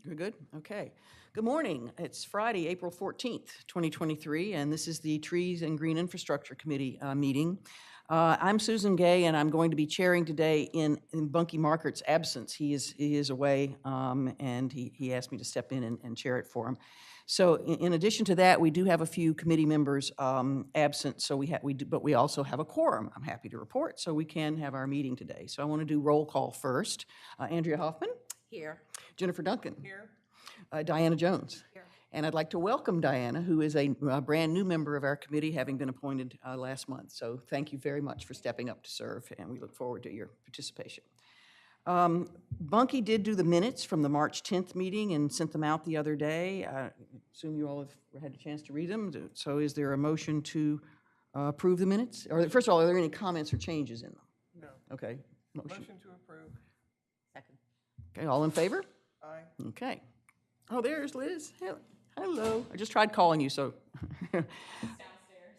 You're good? Okay. Good morning. It's Friday, April 14th, 2023, and this is the Trees and Green Infrastructure Committee meeting. I'm Susan Gay, and I'm going to be chairing today in Bunky Markert's absence. He is away, and he asked me to step in and chair it for him. So in addition to that, we do have a few committee members absent, so but we also have a quorum, I'm happy to report, so we can have our meeting today. So I want to do roll call first. Andrea Hoffman? Here. Jennifer Duncan? Here. Diana Jones? Here. And I'd like to welcome Diana, who is a brand new member of our committee, having been appointed last month. So thank you very much for stepping up to serve, and we look forward to your participation. Bunky did do the minutes from the March 10th meeting and sent them out the other day. I assume you all have had a chance to read them. So is there a motion to approve the minutes? Or first of all, are there any comments or changes in them? No. Okay. Motion to approve. Second. Okay, all in favor? Aye. Okay. Oh, there's Liz. Hello. I just tried calling you, so. Downstairs.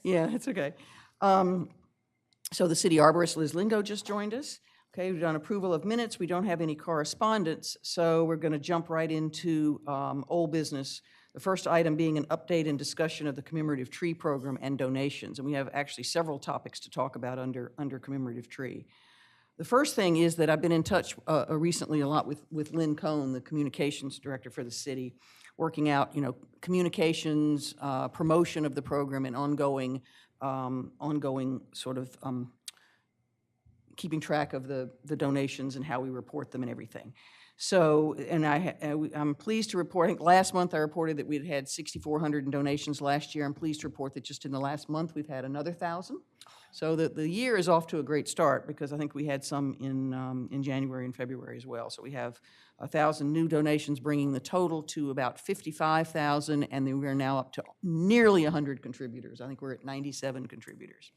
Yeah, it's okay. So the city arborist, Liz Lingo, just joined us. Okay, we've done approval of minutes. We don't have any correspondence, so we're going to jump right into old business. The first item being an update and discussion of the commemorative tree program and donations. And we have actually several topics to talk about under commemorative tree. The first thing is that I've been in touch recently a lot with Lynn Cohn, the communications director for the city, working out, communications, promotion of the program, and ongoing sort of keeping track of the donations and how we report them and everything. So, and I'm pleased to report, I think last month I reported that we'd had 6,400 in donations last year. I'm pleased to report that just in the last month we've had another 1,000. So the year is off to a great start because I think we had some in January and February as well. So we have 1,000 new donations, bringing the total to about 55,000, and then we're now up to nearly 100 contributors. I think we're at 97 contributors.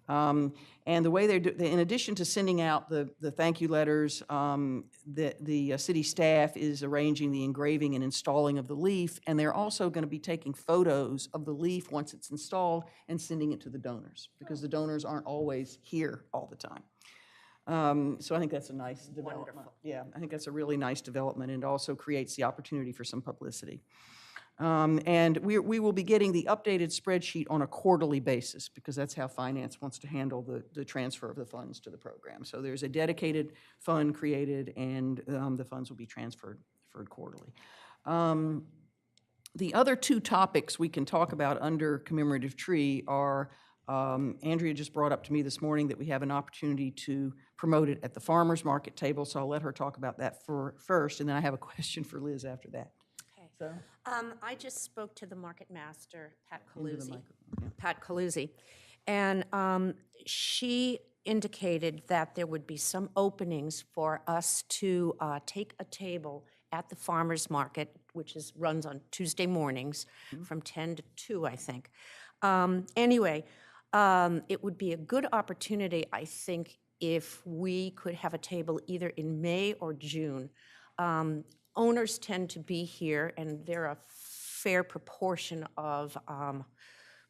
And the way in addition to sending out the thank you letters, the city staff is arranging the engraving and installing of the leaf, and they're also going to be taking photos of the leaf once it's installed and sending it to the donors, because the donors aren't always here all the time. So I think that's a nice development. Wonderful. Yeah, I think that's a really nice development, and it also creates the opportunity for some publicity. And we will be getting the updated spreadsheet on a quarterly basis because that's how finance wants to handle the transfer of the funds to the program. So there's a dedicated fund created, and the funds will be transferred quarterly. The other two topics we can talk about under commemorative tree are, Andrea just brought up to me this morning that we have an opportunity to promote it at the farmers market table, so I'll let her talk about that first, and then I have a question for Liz after that. So. I just spoke to the market master, Pat Into the Caluzzi. microphone, yeah. Pat Caluzzi, and she indicated that there would be some openings for us to take a table at the farmers market, which runs on Tuesday mornings from 10 to 2, I think. Anyway, it would be a good opportunity, I think, if we could have a table either in May or June. Owners tend to be here, and they're a fair proportion of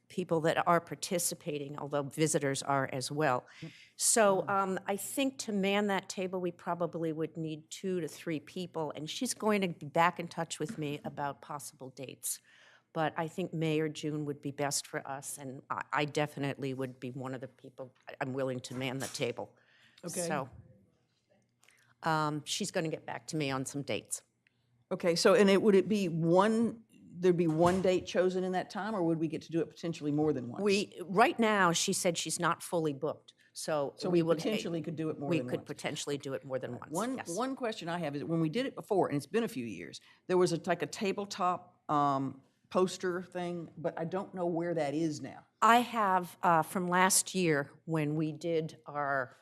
people that are participating, although visitors are as well. Yep. So I think to man that table, we probably would need 2 to 3 people, and she's going to be back in touch with me about possible dates. But I think May or June would be best for us, and I definitely would be one of the people. I'm willing to man the table. Okay. So she's going to get back to me on some dates. Okay, so, and there'd be one date chosen in that time, or would we get to do it potentially more than once? Right now, she said she's not fully booked, so we potentially could do it more than once. We could potentially do it more than once, yes. One question I have is, when we did it before, and it's been a few years, there was like a tabletop poster thing, but I don't know where that is now. I have, from last year, when we did our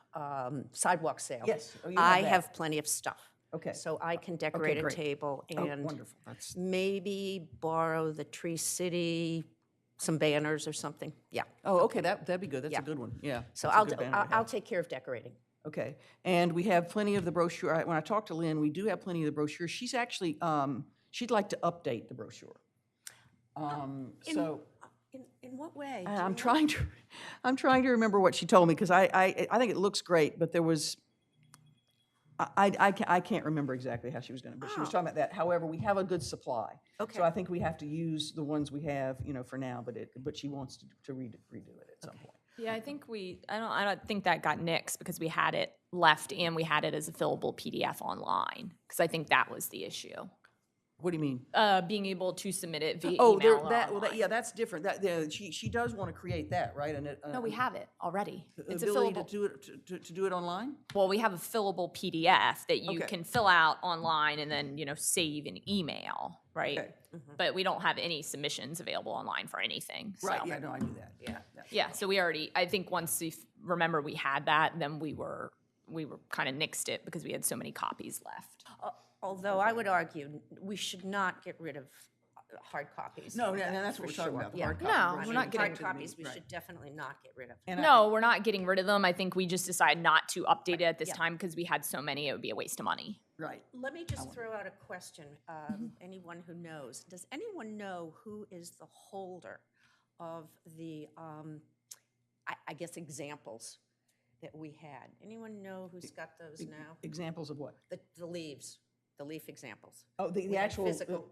sidewalk sale. Yes. Oh, I have plenty of stuff. Okay. So I can decorate a table and wonderful. maybe borrow the Tree City, some banners or something. Yeah. Oh, okay, that'd be good. That's a good one. Yeah. So that's a good banner to I'll have. take care of decorating. Okay, and we have plenty of the brochure. When I talked to Lynn, we do have plenty of the brochure. She's actually, she'd like to update the brochure. In what way? I'm trying to remember what she told me, because I think it looks great, but there was, I can't remember exactly how she was gonna, but she was talking about that. However, we have a good supply. Okay. So I think we have to use the ones we have, for now, but she wants to redo it at some point. Yeah, I think I don't think that got nixed because we had it left and we had it as a fillable PDF online. Because I think that was the issue. What do you mean? Being able to submit it via Oh, email there, or that, online. yeah, that's different. She does want to create that, right? And No, we have it already. It's a ability to fillable. do it, to do it online? Well, we have a fillable PDF that you Okay. can fill out online and then, save in email, right? Okay. But we don't have any submissions available online for anything. Right, so. yeah, no, I knew that, yeah. Yeah, so we already, I think once remember we had that, then we were kind of nixed it because we had so many copies left. Although I would argue, we should not get rid of hard copies. No, that's what we're talking about, the hard copy. No, version. we're not getting Hard copies, we Right. should definitely not get rid of. And No, we're not getting rid of them. I think we just decided not to update it at this Yeah. time because we had so many, it would be a waste of money. Right. Let me just throw out a question, anyone who knows. Does anyone know who is the holder of the, I guess, examples that we had? Anyone know who's got those now? Examples of what? The leaves, the leaf examples. Oh, the had actual, physical,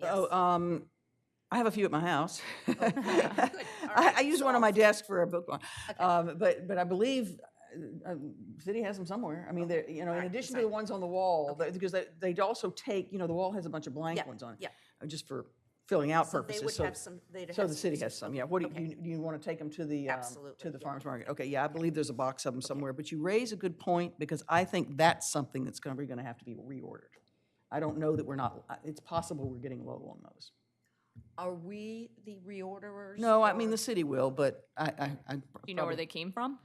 I have a few at my house. Good. All I right, use one on my solved. desk for a bookmark. But I believe the city has them somewhere. I mean, they're, in right, addition to the ones on the wall, because they also take, the wall has a bunch of blank Yeah, ones on it. yeah. Just for filling out So they purposes. would So- have some, they'd have So the city has some, yeah. What do Okay. you, do you want to take them to the, Absolutely, to the yeah. farmer's market? Okay, yeah, I believe there's a box of them somewhere, but you raise a good point because I think that's something that's going to have to be reordered. I don't know that it's possible we're getting low on those. Are we the reorderers? No, I mean, or- the city will, but I. Do you know where they came from?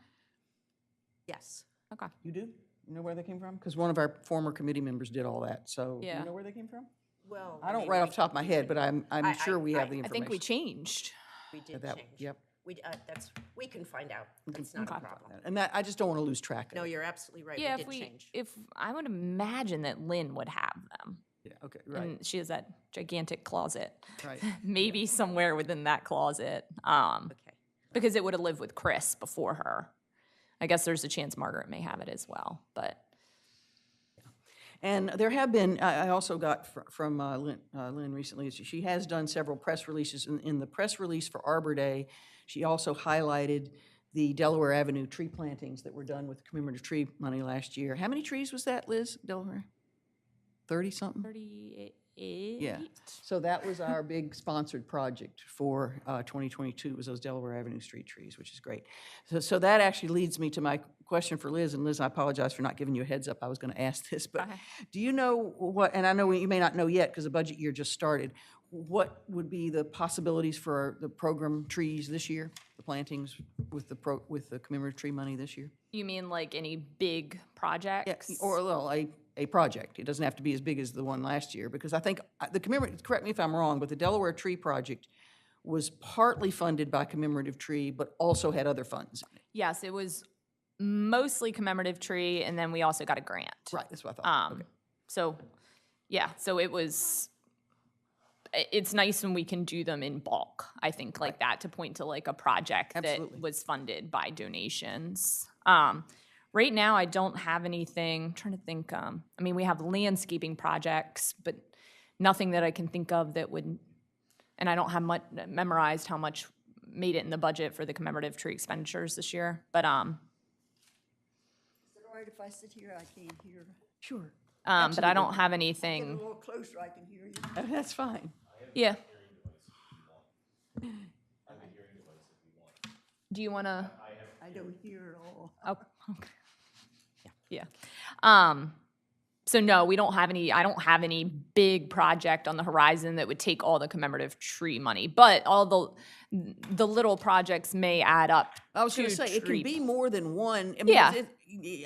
Yes. Okay. You do? You know where they came from? Because one of our former committee members did all that, so do Yeah. you know where they came from? Well. I don't mean, right we- off the top of my head, but I'm sure we have the I information. think we changed. We did That- change. Yep. We can find out. That's not a Okay. problem. And that, I just don't want to lose track of No, it. you're absolutely right. Yeah, We did change. if I would imagine that Lynn would have them. Yeah, okay, right, And she has that gigantic closet. right. Maybe somewhere within that closet. Okay. Because it would have lived with Chris before her. I guess there's a chance Margaret may have it as well, but And there have been, I also got from Lynn recently, she has done several press releases. In the press release for Arbor Day, she also highlighted the Delaware Avenue tree plantings that were done with commemorative tree money last year. How many trees was that, Liz, Delaware? 30-something? 38. Yeah. So that was our big sponsored project for 2022, was those Delaware Avenue street trees, which is great. So that actually leads me to my question for Liz. And Liz, I apologize for not giving you a heads up. I was going to ask this, but Okay. do you know what, and I know you may not know yet because the budget year just started, what would be the possibilities for the program trees this year, the plantings with the commemorative tree money this year? You mean like any big Yeah, projects? or well, a project. It doesn't have to be as big as the one last year, because I think the commemorative, correct me if I'm wrong, but the Delaware Tree Project was partly funded by commemorative tree, but also had other funds in it. Yes, it was mostly commemorative tree, and then we also got a grant. Right, that's what I thought. Okay. So, yeah, so it's nice when we can do them in bulk, I think, like that, to point to like a project Absolutely. that was funded by donations. Right now, I don't have anything, I'm trying to think, I mean, we have landscaping projects, but nothing that I can think of that would, and I don't have memorized how much made it in the budget for the commemorative tree expenditures this year, but, Is it all right if I sit here? I can't hear. Sure. but I don't have Get a anything, little closer, I can hear you. That's fine. yeah. Do you want to? I don't hear it all. Oh, okay. Yeah. So no, we don't have any, I don't have any big project on the horizon that would take all the commemorative tree money, but all the little projects may add up. I was going to to say, it tree- can be more than one. I mean, Yeah.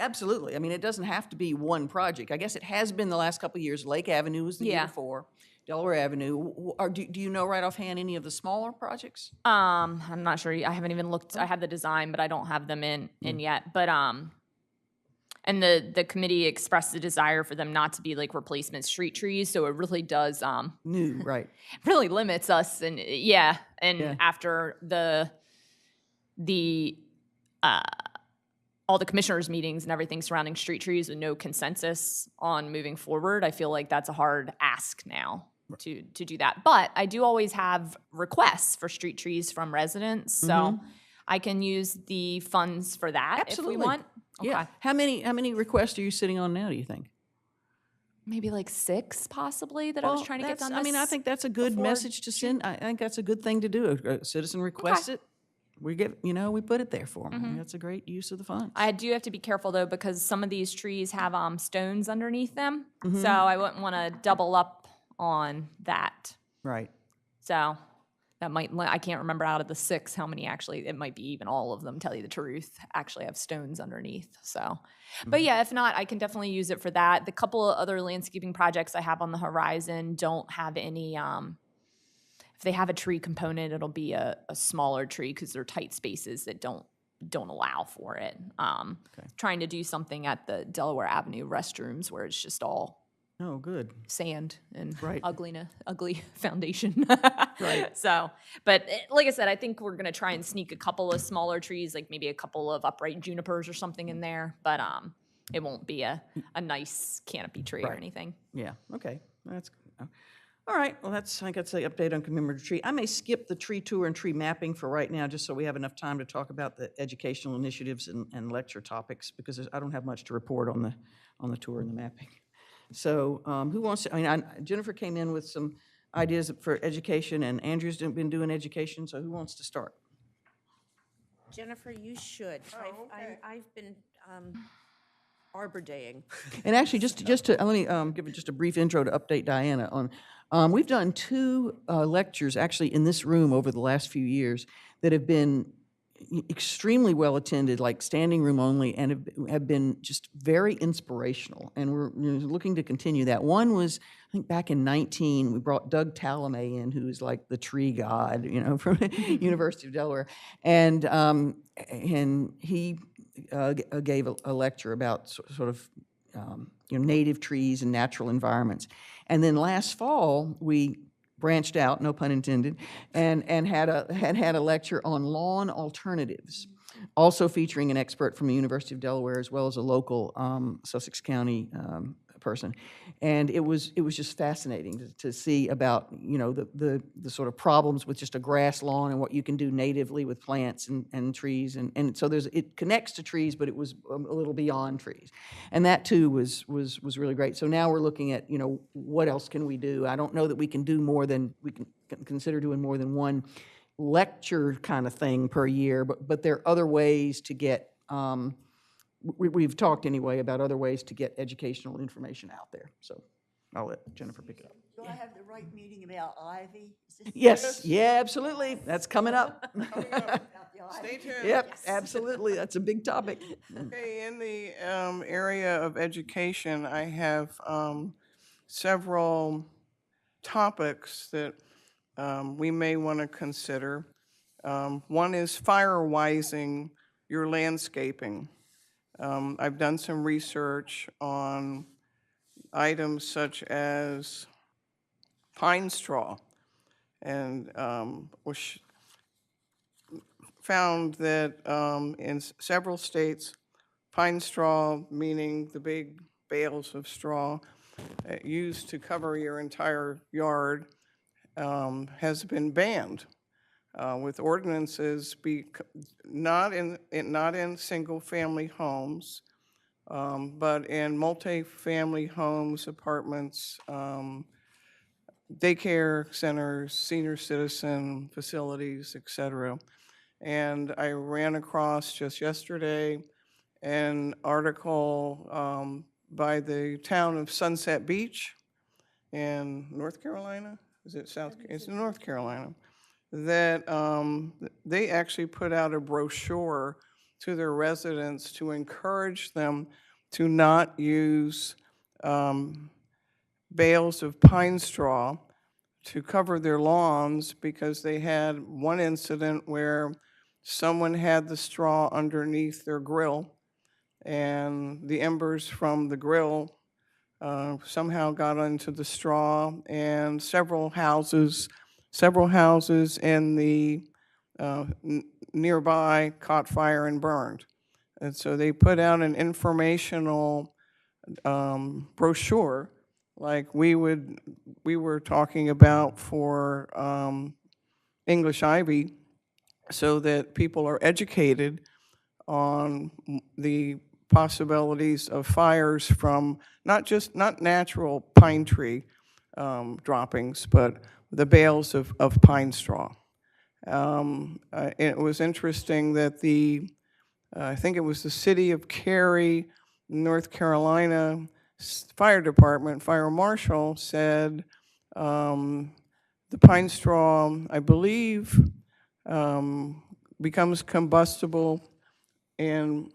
absolutely. I mean, it doesn't have to be one project. I guess it has been the last couple of years. Lake Avenue was the year Yeah. before, Delaware Avenue. Or do you know right offhand any of the smaller projects? I'm not sure, I haven't even looked, I have the design, but I don't have them in yet, but, and the committee expressed the desire for them not to be like replacement street trees, so it really does, New, right. really limits us, and yeah, and Yeah. after the all the commissioners' meetings and everything surrounding street trees with no consensus on moving forward, I feel like that's a hard ask now to do that. But I do always have requests for street trees from residents, so I can use the funds for that if Absolutely. we want. Yeah. Okay. How many requests are you sitting on now, do you think? Maybe like 6 possibly that I was trying to get that's- done I mean, I this think that's a good before message to send. I think that's a good thing to do. A citizen requests it, we get, we put it there for them. That's a great use of the funds. I do have to be careful though because some of these trees have stones underneath them, so I wouldn't want to double up on that. Right. So that might, I can't remember out of the 6 how many actually, it might be even all of them, tell you the truth, actually have stones underneath. So, but yeah, if not, I can definitely use it for that. The couple of other landscaping projects I have on the horizon don't have any, if they have a tree component, it'll be a smaller tree because they're tight spaces that don't allow for it. Trying to do something at the Delaware Avenue restrooms where it's just all Oh, good. sand and Right. ugly foundation. Right. So, but like I said, I think we're gonna try and sneak a couple of smaller trees, like maybe a couple of upright junipers or something in there. But it won't be a nice canopy tree or Right. anything. Yeah, okay. That's all right. Well, I think that's the update on commemorative tree. I may skip the tree tour and tree mapping for right now, just so we have enough time to talk about the educational initiatives and lecture topics, because I don't have much to report on the tour and the mapping. So who wants to, Jennifer came in with some ideas for education, and Andrew's been doing education, so who wants to start? Jennifer, you should. I've been Arbor Daying. And actually, just to, let me give just a brief intro to update Diana on, we've done 2 lectures actually in this room over the last few years that have been extremely well attended, like standing room only, and have been just very inspirational. And we're looking to continue that. One was, I think back in 19, we brought Doug Talamay in, who is like the tree god, from University of Delaware. And he gave a lecture about sort of native trees and natural environments. And then last fall, we branched out, no pun intended, and had a lecture on lawn alternatives, also featuring an expert from the University of Delaware as well as a local Sussex County person. And it was just fascinating to see about the sort of problems with just a grass lawn and what you can do natively with plants and trees, and so it connects to trees, but it was a little beyond trees, and that too was really great. So now we're looking at what else can we do. I don't know that we can do more than we can consider doing more than one lecture kind of thing per year, but there are other ways to get. We've talked anyway about other ways to get educational information out there. So I'll let Jennifer pick it up. Do I have the right meeting about ivy? Is this- Yes, yeah, absolutely. That's coming up. About the ivy? Stay tuned. Yep, absolutely. That's a big topic. Okay, in the area of education, I have several topics that we may want to consider. One is firewising your landscaping. I've done some research on items such as pine straw, and which found that in several states, pine straw, meaning the big bales of straw used to cover your entire yard, has been banned with ordinances not in single-family homes, but in multi-family homes, apartments, daycare centers, senior citizen facilities, et cetera. And I ran across just yesterday an article by the town of Sunset Beach in North Carolina. Is it South? It's in North Carolina. That they actually put out a brochure to their residents to encourage them to not use bales of pine straw to cover their lawns, because they had one incident where someone had the straw underneath their grill, and the embers from the grill somehow got into the straw, and several houses in the nearby caught fire and burned. And so they put out an informational brochure, like we were talking about for English Ivy, so that people are educated on the possibilities of fires from not natural pine tree droppings, but the bales of pine straw. It was interesting that I think it was the city of Cary, North Carolina Fire Department, Fire Marshal said the pine straw, I believe, becomes combustible and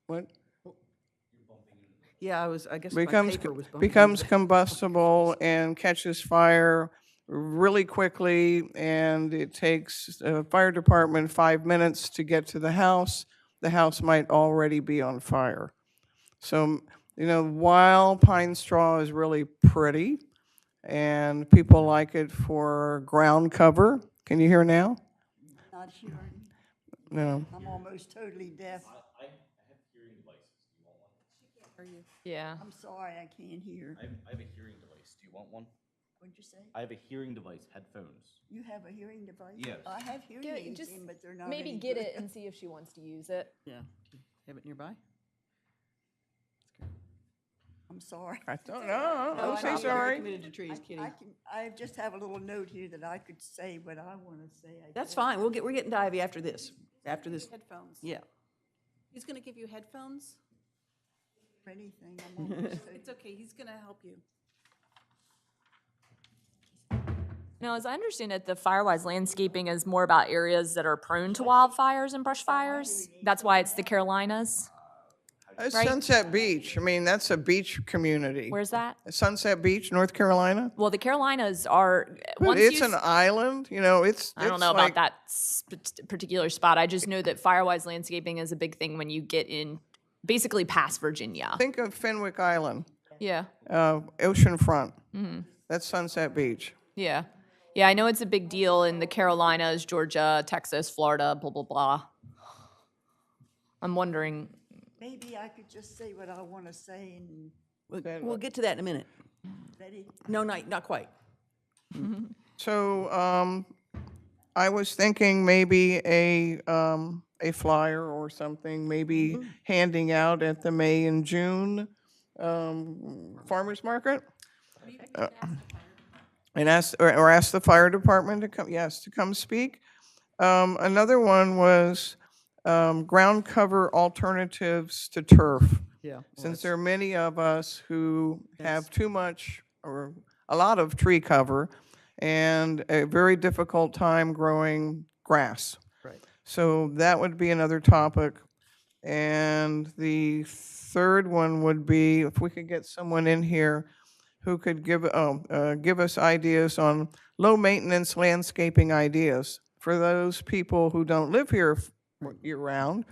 what? Yeah, I guess my becomes paper was bumping. becomes combustible and catches fire really quickly, and it takes a fire department 5 minutes to get to the house. The house might already be on fire. So, while pine straw is really pretty and people like it for ground cover, can you hear now? Not hearing. No. I'm almost totally deaf. Yeah. I'm sorry, I can't hear. I have a hearing device. Do you want one? What'd you say? I have a hearing device, headphones. You have a hearing device? Yes. I have hearing aids in, but they're not Maybe any get good. it and see if she wants to use it. Yeah, have it nearby? I'm sorry. I don't know. No, Don't I say know, you're very sorry. committed to trees, Kitty. I just have a little note here that I could say what I want to say. That's fine, we're getting to Ivy after this. After this, Headphones. yeah. He's gonna give you headphones? For anything, I'm almost totally. It's okay, he's gonna help you. Now, as I understand it, the Firewise landscaping is more about areas that are prone to wildfires and brush fires. That's why it's the Carolinas. It's Right. Sunset Beach. I mean, that's a beach community. Where's that? Sunset Beach, North Carolina. Well, the Carolinas are, But once it's you, an island, it's. I don't it's know like- about that particular spot. I just know that Firewise landscaping is a big thing when you get in, basically past Virginia. Think of Fenwick Island, Yeah, oceanfront. Mm-hmm. That's Sunset Beach. yeah. Yeah, I know it's a big deal in the Carolinas, Georgia, Texas, Florida, blah, blah, blah. I'm wondering, Maybe I could just say what I want to say and We'll get to that in a minute. ready? No, not quite. So I was thinking maybe a flyer or something, maybe handing out at the May and June farmers market. And ask the fire department to come, yes, to come speak. Another one was ground cover alternatives to turf. Yeah. Since there are many of us who have too much or a lot of tree cover and a very difficult time growing grass. Right. So that would be another topic. And the third one would be if we could get someone in here who could give us ideas on low-maintenance landscaping ideas for those people who don't live here year-round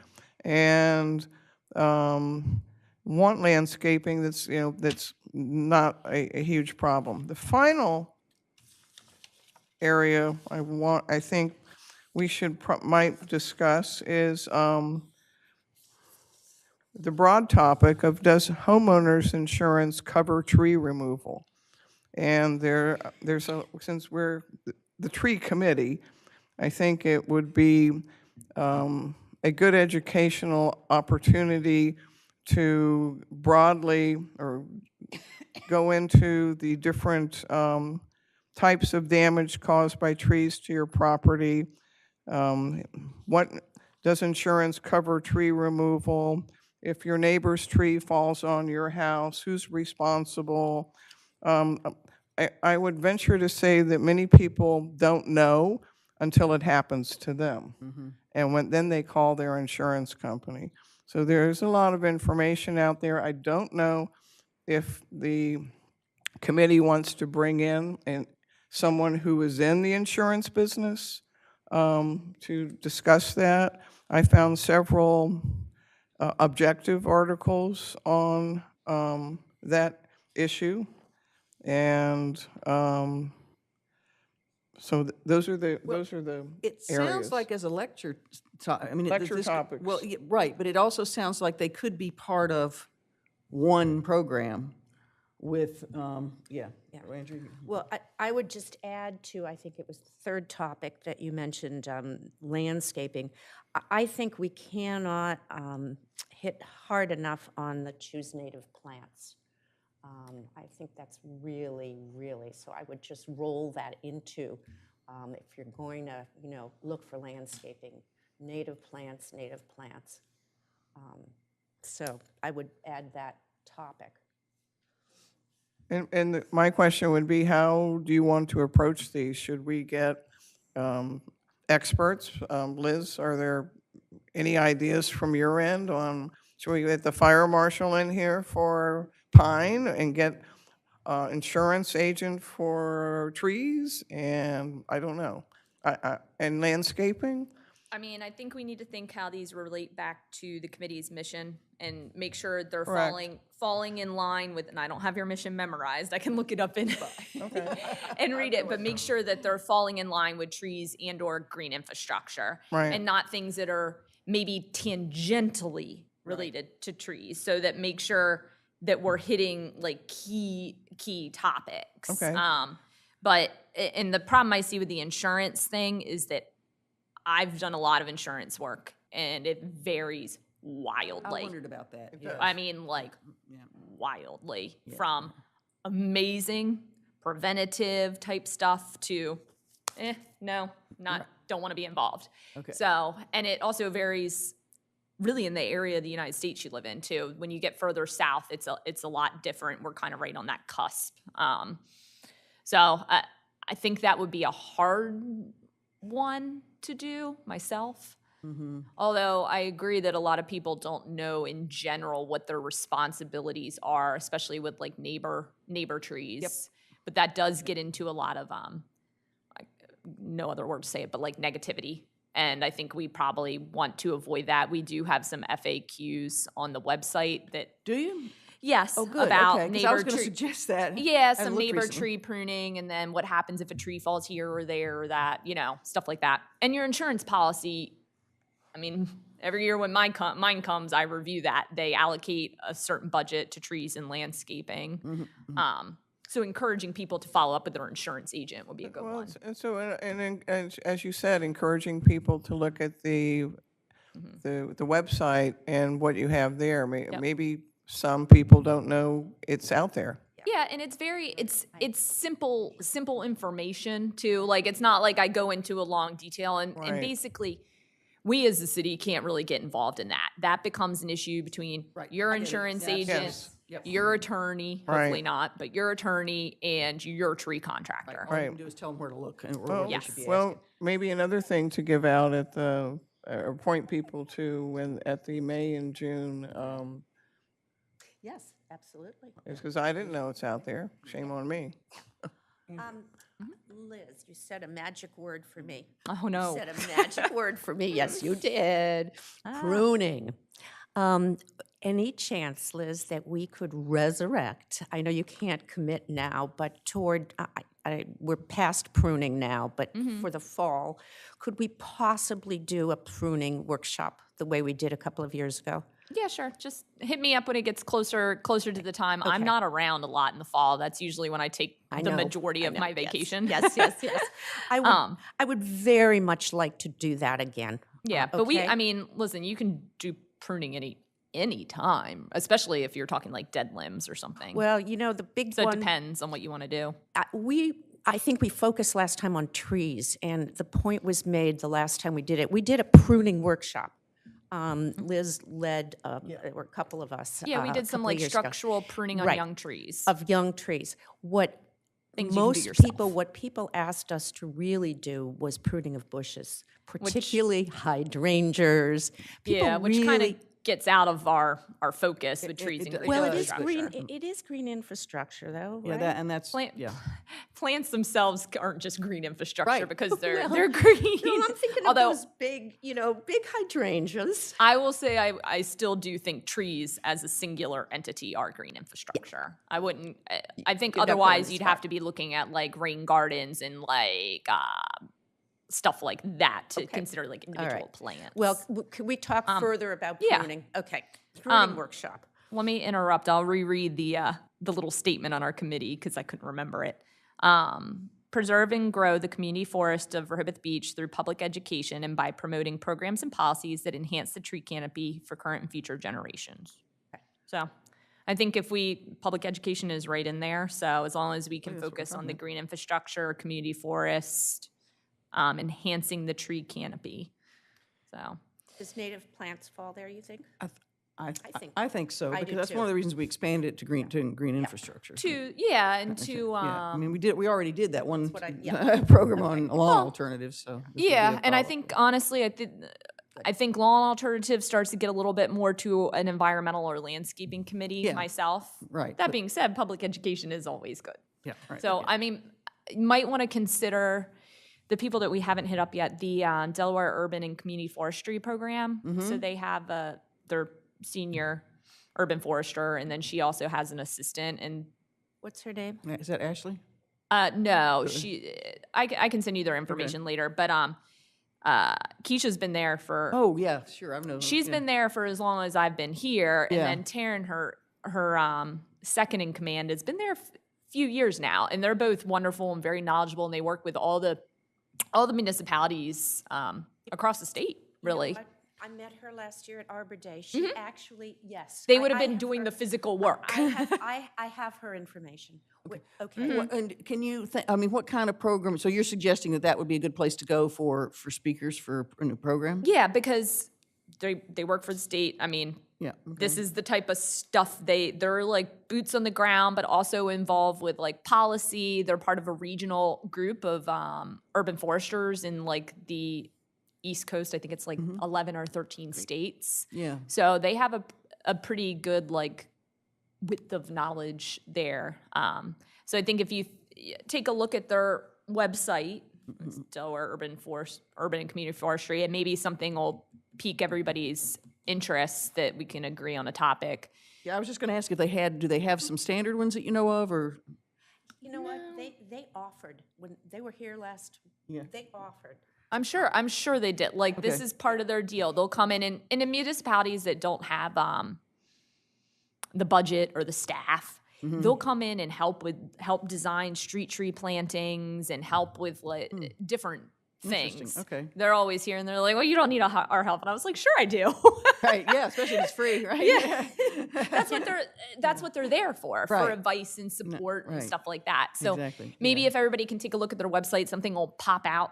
and want landscaping that's not a huge problem. The final area I think we might discuss is the broad topic of does homeowners insurance cover tree removal? And since we're the tree committee, I think it would be a good educational opportunity to broadly or go into the different types of damage caused by trees to your property. What does insurance cover tree removal? If your neighbor's tree falls on your house, who's responsible? I would venture to say that many people don't know until it happens to them. And then they call their insurance company. So there's a lot of information out there. I don't know if the committee wants to bring in someone who is in the insurance business to discuss that. I found several objective articles on that issue. And So those are the It areas. sounds like as a lecture, I mean. Lecture this- topics. Well, yeah, right, but it also sounds like they could be part of one program with, yeah. Andrew? Well, I would just add to, I think it was the third topic that you mentioned, landscaping. I think we cannot hit hard enough on the choose native plants. I think that's really, really, so I would just roll that into, if you're going to, look for landscaping, native plants, native plants. So I would add that topic. And my question would be, how do you want to approach these? Should we get experts? Liz, are there any ideas from your end on, should we get the fire marshal in here for pine and get insurance agent for trees? And I don't know, and landscaping? I mean, I think we need to think how these relate back to the committee's mission and make sure they're Correct. falling in line with, and I don't have your mission memorized, I can look it up and read it, but make sure that they're falling in line with trees and or green infrastructure. Right. And not things that are maybe tangentially related to trees, so that make sure that we're hitting like key topics. Okay. And the problem I see with the insurance thing is that I've done a lot of insurance work, and it varies I wildly. wondered about that. I mean, like, Yeah. wildly. From amazing preventative type stuff to, no, don't want to be involved. Okay. So, and it also varies really in the area of the United States you live in too. When you get further south, it's a lot different. We're kind of right on that cusp. So I think that would be a hard one to do myself. Although I agree that a lot of people don't know in general what their responsibilities are, especially with like neighbor trees. But that does get into a lot of like, no other word to say it, but like negativity. And I think we probably want to avoid that. We do have some FAQs on the website that, Do you? yes, Oh, good, about okay, 'cause I neighbor was gonna tree. suggest that. Yeah, I haven't some looked neighbor recently. tree pruning, and then what happens if a tree falls here or there or that, stuff like that. And your insurance policy, I mean, every year when mine comes, I review that. They allocate a certain budget to trees and landscaping. So encouraging people to follow up with their insurance agent would be a good Well, one. and so, as you said, encouraging people to look at the website and what you have there. Maybe some people don't know it's out there. Yeah, and it's it's simple information too. Like, it's not like I go into a long detail, and Right. basically we as the city can't really get involved in that. That becomes an issue between Right, your I get it. insurance Yes. agent, Yes. Yep. your attorney, hopefully Right. not, but your attorney and your tree contractor. All you Right. can do is tell them where to look and or Well, what they should be asking. well, maybe another thing to give out at the, or point people to when, at the May and June, Yes, absolutely. is because I didn't know it's out there. Shame on me. Liz, you said a magic word for me. Oh no. You said a magic word for me. Yes, you did. Pruning. Any chance, Liz, that we could resurrect? I know you can't commit now, but toward, we're past pruning now, but for the fall, could we possibly do a pruning workshop the way we did a couple of years ago? Yeah, sure. Just hit me up when it gets closer to the time. I'm not around a lot in the fall. That's usually when I take I the know, majority I of know, my yes, vacation. Yes. I would very much like to do that again. Yeah, but okay? I mean, listen, you can do pruning any time, especially if you're talking like dead limbs or something. Well, the big So it one. depends on what you want to do. I think we focused last time on trees, and the point was made the last time we did it. We did a pruning workshop. Liz led, there were a couple of us. Yeah, we a did some couple of like years ago, structural pruning on Right. young trees. of young trees. What Things you can do most people, yourself. what people asked us to really do was pruning of bushes, particularly hydrangeas. People Yeah, which kind of really- gets out of our focus with trees and it green Well, it is infrastructure. green, it is green infrastructure, though, Yeah, right? that, and that's, Plant- yeah. Plants themselves aren't just green infrastructure Right. because they're Well, they're green. No, I'm thinking of Although those big, big hydrangeas. I will say I still do think trees as a singular entity are green infrastructure. I wouldn't. I think You'd have to put on otherwise the you'd spot. have to be looking at like rain gardens and like stuff like that to consider like individual plants. Well, could we talk further about yeah. pruning? Okay, pruning workshop. Let me interrupt. I'll reread the little statement on our committee because I couldn't remember it. Preserve and grow the community forest of Rehoboth Beach through public education and by promoting programs and policies that enhance the tree canopy for current and future generations. So I think public education is right in there. So as long as we can focus on the green infrastructure, community forest, enhancing the tree canopy. So. Does native plants fall there, you think? I think so, I because do that's one too. of the reasons we expanded it to green infrastructure. Yeah, I mean, we already did that one what I- program on lawn alternatives, so. this would be a yeah, and I follow-up. think honestly, I think lawn alternative starts to get a little bit more to an environmental or landscaping committee Yeah. myself. Right, That but- being said, public education is always good. Yeah, right. So I mean, you might want to consider the people that we haven't hit up yet, the Delaware Urban and Community Forestry Program. Mm-hmm. So they have their senior urban forester, and then she also has an assistant. And What's her name? Is that Ashley? no, I can send you their information later. But Keisha's been there for. Oh, yeah, sure, I've known. She's been there for as long as I've been here, and Yeah. then Taryn, her second in command, has been there a few years now, and they're both wonderful and very knowledgeable, and they work with all the municipalities across the state, really. I met her last year at Arbor Day. She actually, yes. They I- would have I been doing her- the physical work. I have her information. Okay. What- And can you, I mean, what kind of program, so you're suggesting that would be a good place to go for speakers for a new program? Yeah, because they work for the state. I mean, Yeah. this is the type of stuff they're like boots on the ground, but also involved with like policy. They're part of a regional group of urban foresters in like the East Coast. I think it's like 11 or 13 states. Yeah. So they have a pretty good like width of knowledge there. So I think if you take a look at their website, it's Delaware Urban and Community Forestry, and maybe something will pique everybody's interest that we can agree on a topic. Yeah, I was just going to ask if do they have some standard ones that you know of, or? You know what? They offered, when they were here last, Yeah. they offered. I'm sure they did. Like this Okay. is part of their deal. They'll come in and in municipalities that don't have the budget or the staff, they'll come in and help design street tree plantings and help with like different things. Okay. They're always here and they're like, well, you don't need our help. And I was like, sure I do. Right, yeah, especially if it's free, right? Yeah. that's what they're there for Right. advice and support and right. stuff like that. So Exactly, maybe yeah. if everybody can take a look at their website, something will pop out.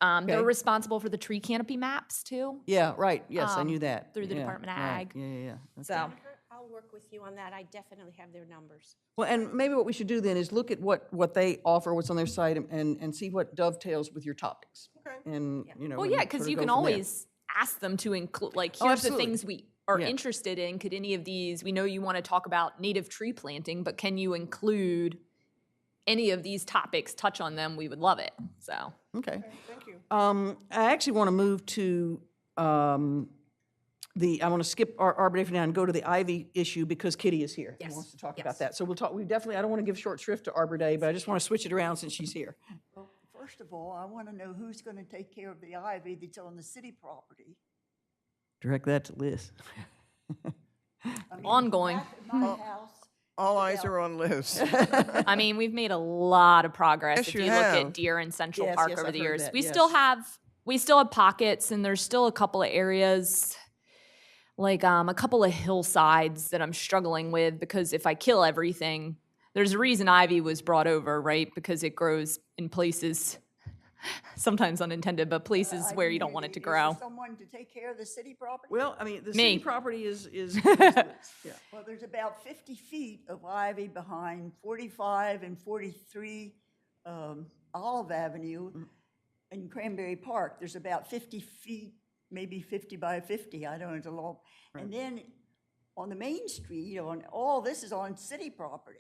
They're Okay. responsible for the tree canopy maps too. Yeah, right, yes, I knew that. through the Yeah, Department of right, Ag. Yeah. Okay. So I'll work with you on that. I definitely have their numbers. Well, and maybe what we should do then is look at what they offer, what's on their site, and see what dovetails with your topics. Okay. And, well, and yeah, sort because of you go can from there. always ask them to include like Oh, here's the absolutely. things we are Yeah. interested in. Could any of these? We know you want to talk about native tree planting, but can you include any of these topics? Touch on them. We would love it. So. Okay. Thank you. I actually want to move to I want to skip Arbor Day for now and go to the Ivy issue because Kitty is here. Yes, He wants to talk yes. about that. So we'll talk, I don't want to give short shrift to Arbor Day, but I just want to switch it around since she's here. Well, first of all, I want to know who's going to take care of the ivy that's on the city property. Direct that to Liz. I mean, Ongoing. back at my house, All eyes are on Liz. I mean, we've made a lot of progress. Yes, if you you look have. at Deer and Central Yes, Park yes, over I've the heard years, that, we yes. still have pockets, and there's still a couple of areas, like a couple of hillsides that I'm struggling with because if I kill everything, there's a reason ivy was brought over, right? Because it grows in places, sometimes unintended, but places I where you mean, don't want it to is grow. there someone to take care of the city property? Well, I mean, the Me. city property is Liz. Yeah. Well, there's about 50 feet of ivy behind 45 and 43 Olive Avenue in Cranberry Park. There's about 50 feet maybe 50 by 50, I don't know, it's a long. And then on the main street, on, all this is on city property.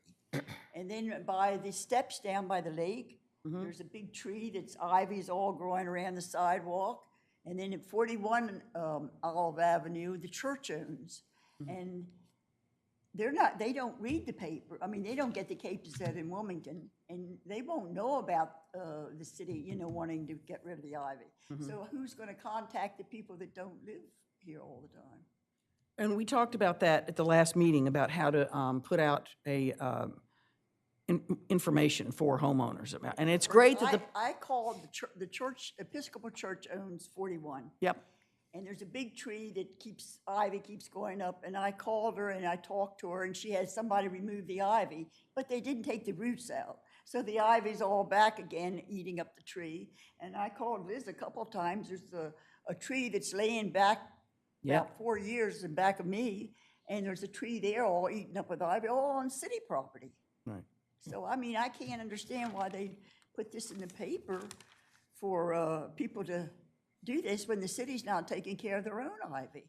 And then by the steps down by the lake, there's a big tree that's ivy's all growing around the sidewalk. And then at 41 Olive Avenue, the church owns. And they don't read the paper. I mean, they don't get the Cape-Gazette in Wilmington, and they won't know about the city, wanting to get rid of the ivy. So who's going to contact the people that don't live here all the time? And we talked about that at the last meeting, about how to put out a information for homeowners about, and it's great that the, I called the church, Episcopal Church owns 41. yep, And there's a big tree that ivy keeps going up, and I called her and I talked to her, and she had somebody remove the ivy, but they didn't take the roots out. So the ivy's all back again, eating up the tree. And I called Liz a couple of times. There's a tree that's laying back about 4 years in back of me, and there's a tree there all eaten up with ivy, all on city property. right. So, I mean, I can't understand why they put this in the paper for people to do this when the city's not taking care of their own ivy.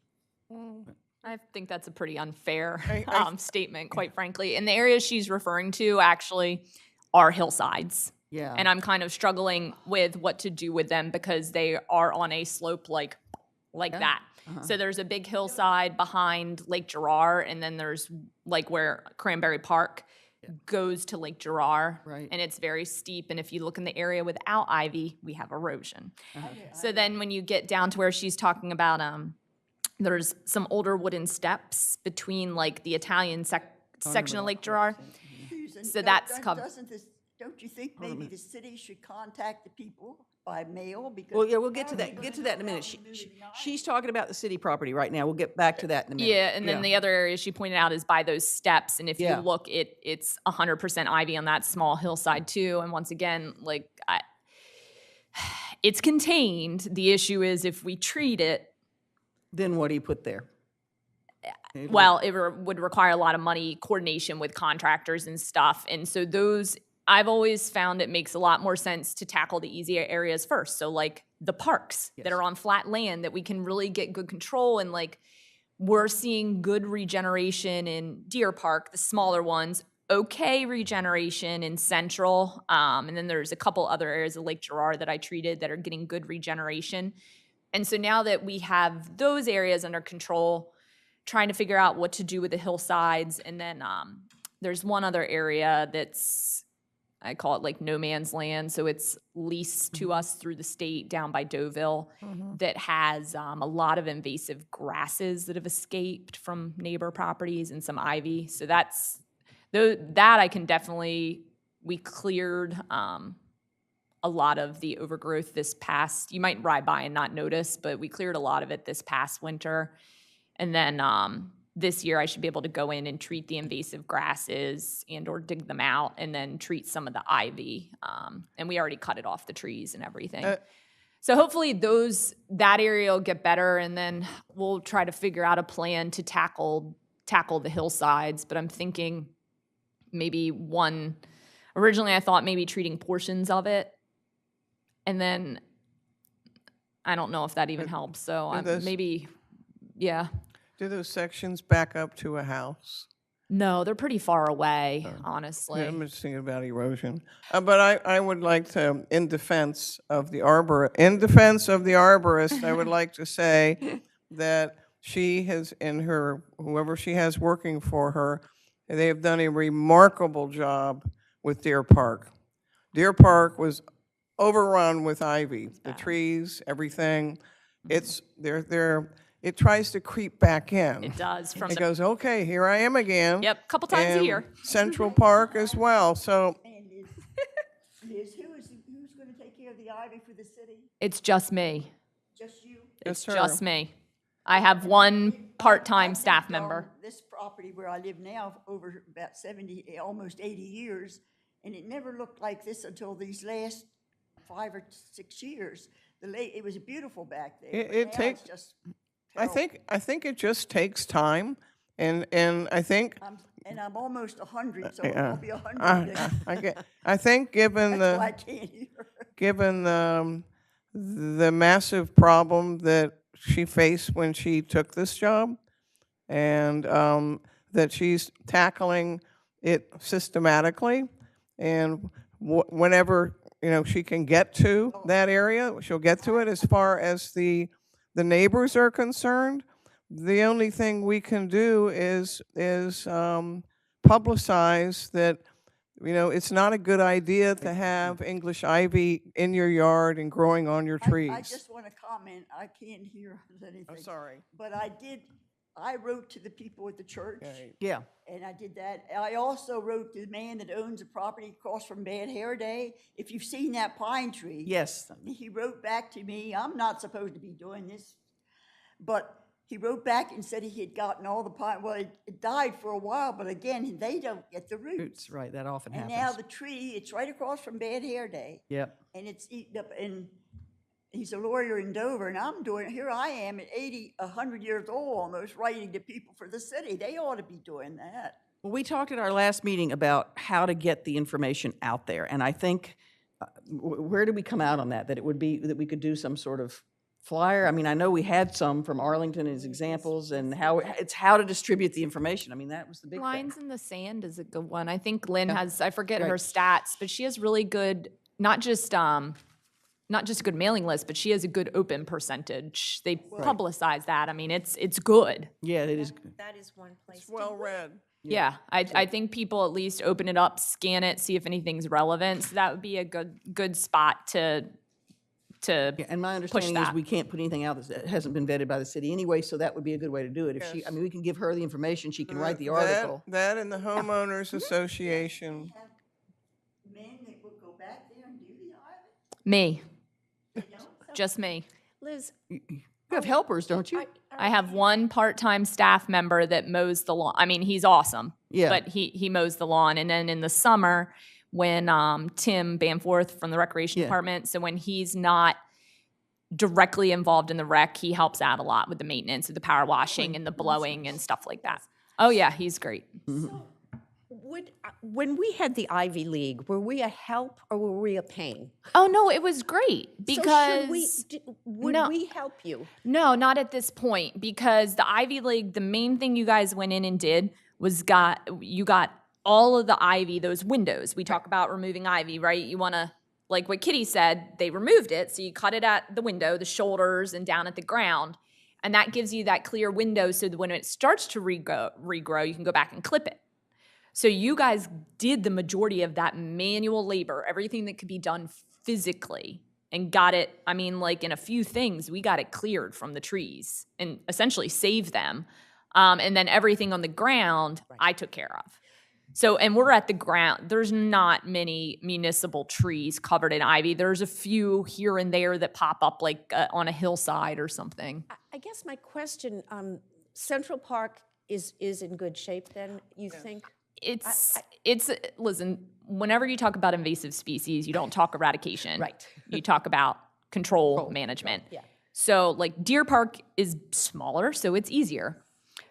I think that's a pretty unfair statement, quite frankly. And the areas she's referring to actually are hillsides. Yeah. And I'm kind of struggling with what to do with them because they are on a slope like that. So there's a big hillside behind Lake Gerard, and then there's like where Cranberry Park goes to Lake Gerard. Right. And it's very steep. And if you look in the area without ivy, we have erosion. So then when you get down to where she's talking about, there's some older wooden steps between like the Italian section of Lake Gerard. Susan, So that's covered. Don't you think maybe the city should contact the people by mail? Because Well, yeah, we'll get to how are that, they get to gonna that in a know minute. about moving the ivy? She's talking about the city property right now. We'll get back to that in a minute. Yeah, and then the other area she pointed out is by those steps. And if Yeah. you look, it's 100% ivy on that small hillside too. And once again, like it's contained. The issue is if we treat it, Then what do you put there? well, it would require a lot of money, coordination with contractors and stuff. And so those, I've always found it makes a lot more sense to tackle the easier areas first. So like the parks that are on flat land that we can really get good control, and like we're seeing good regeneration in Deer Park, the smaller ones, okay regeneration in Central. And then there's a couple other areas of Lake Gerard that I treated that are getting good regeneration. And so now that we have those areas under control, trying to figure out what to do with the hillsides. And then there's one other area that's, I call it like no man's land. So it's leased to us through the state down by Deauville that has a lot of invasive grasses that have escaped from neighbor properties and some ivy. So that's, that I can definitely, we cleared a lot of the overgrowth this past, you might ride by and not notice, but we cleared a lot of it this past winter. And then this year I should be able to go in and treat the invasive grasses and or dig them out and then treat some of the ivy. And we already cut it off the trees and everything. So hopefully that area will get better, and then we'll try to figure out a plan to tackle the hillsides. But I'm thinking maybe originally I thought maybe treating portions of it. And then I don't know if that even helps. So maybe, yeah. Do those sections back up to a house? No, they're pretty far away, honestly. Yeah, I'm just thinking about erosion. But I would like to, in defense of the arborist, I would like to say that she has, whoever she has working for her, they have done a remarkable job with Deer Park. Deer Park was overrun with ivy, the trees, everything. It's, it tries to creep back in. It does. It goes, okay, here I am again. Yep, couple times a And year. Central Park as well, so. And Liz, who's going to take care of the ivy for the city? It's just me. Just you? It's her. just me. I have one part-time I've staff lived on member. This property where I live now over about 70, almost 80 years, and it never looked like this until these last 5 or 6 years. It was beautiful back there. It but now takes- it's just I think it just takes time, and I think, I'm almost 100, so Yeah. I'll be 100. I think given That's why I the, can't hear. given the massive problem that she faced when she took this job, and that she's tackling it systematically. And whenever, she can get to that area, she'll get to it. As far as the neighbors are concerned, the only thing we can do is publicize that, it's not a good idea to have English ivy in your yard and growing on your trees. I just want to comment, I can't hear anything. I'm sorry. But I wrote to the people at the church. Okay. Yeah, And I did that. I also wrote to the man that owns a property across from Bad Hair Day. If you've seen that pine tree. yes. He wrote back to me, I'm not supposed to be doing this, but he wrote back and said he had gotten all the pine, well, it died for a while, but again, they don't get the roots. Roots, right, that often And happens. now the tree, it's right across from Bad Hair Day, Yep. and it's eaten up, and he's a lawyer in Dover, and I'm doing, here I am at 80, 100 years old almost, writing to people for the city. They ought to be doing that. Well, we talked at our last meeting about how to get the information out there, and I think, where did we come out on that? That it would be, that we could do some sort of flyer? I mean, I know we had some from Arlington as examples, and how to distribute the information. I mean, that was the big thing. Lines in the sand is a good one. I think Lynn has, I forget her Right. stats, but she has really good, not just a good mailing list, but she has a good open percentage. They publicize that. I mean, it's good. Yeah, it is. That is one place. It's well read. Yeah, I think people at least open it up, scan it, see if anything's relevant. So that would be a good spot to Yeah, and my understanding is that. we can't put anything out that hasn't been vetted by the city anyway, so that would be a good way to do it. If she, I mean, we can give her the information, she can write the article. That and the homeowners association. Have men that would go back there and do the ivy? me, just me. Liz, You have helpers, don't you? I have one part-time staff member that mows the lawn. I mean, he's awesome. Yeah. But he mows the lawn. And then in the summer, when Tim Banforth from the Recreation Yeah. Department, so when he's not directly involved in the rec, he helps out a lot with the maintenance of the power washing and the blowing and stuff like that. Oh, yeah, he's great. when we had the Ivy League, were we a help or were we a pain? Oh, no, it was great So because... should we, would No. we help you? No, not at this point, because the Ivy League, the main thing you guys went in and did was you got all of the ivy, those windows. We talk about removing ivy, right? You want to, like what Kitty said, they removed it. So you cut it at the window, the shoulders, and down at the ground. And that gives you that clear window so that when it starts to regrow, you can go back and clip it. So you guys did the majority of that manual labor, everything that could be done physically, and got it, I mean, like in a few things, we got it cleared from the trees and essentially saved them. And then everything on the ground, I took care of. So, and we're at the ground. There's not many municipal trees covered in ivy. There's a few here and there that pop up like on a hillside or something. I guess my question, Central Park is in good shape then, you think? Listen, whenever you talk about invasive species, you don't talk eradication. Right. You talk about control management. Yeah. So like Deer Park is smaller, so it's easier.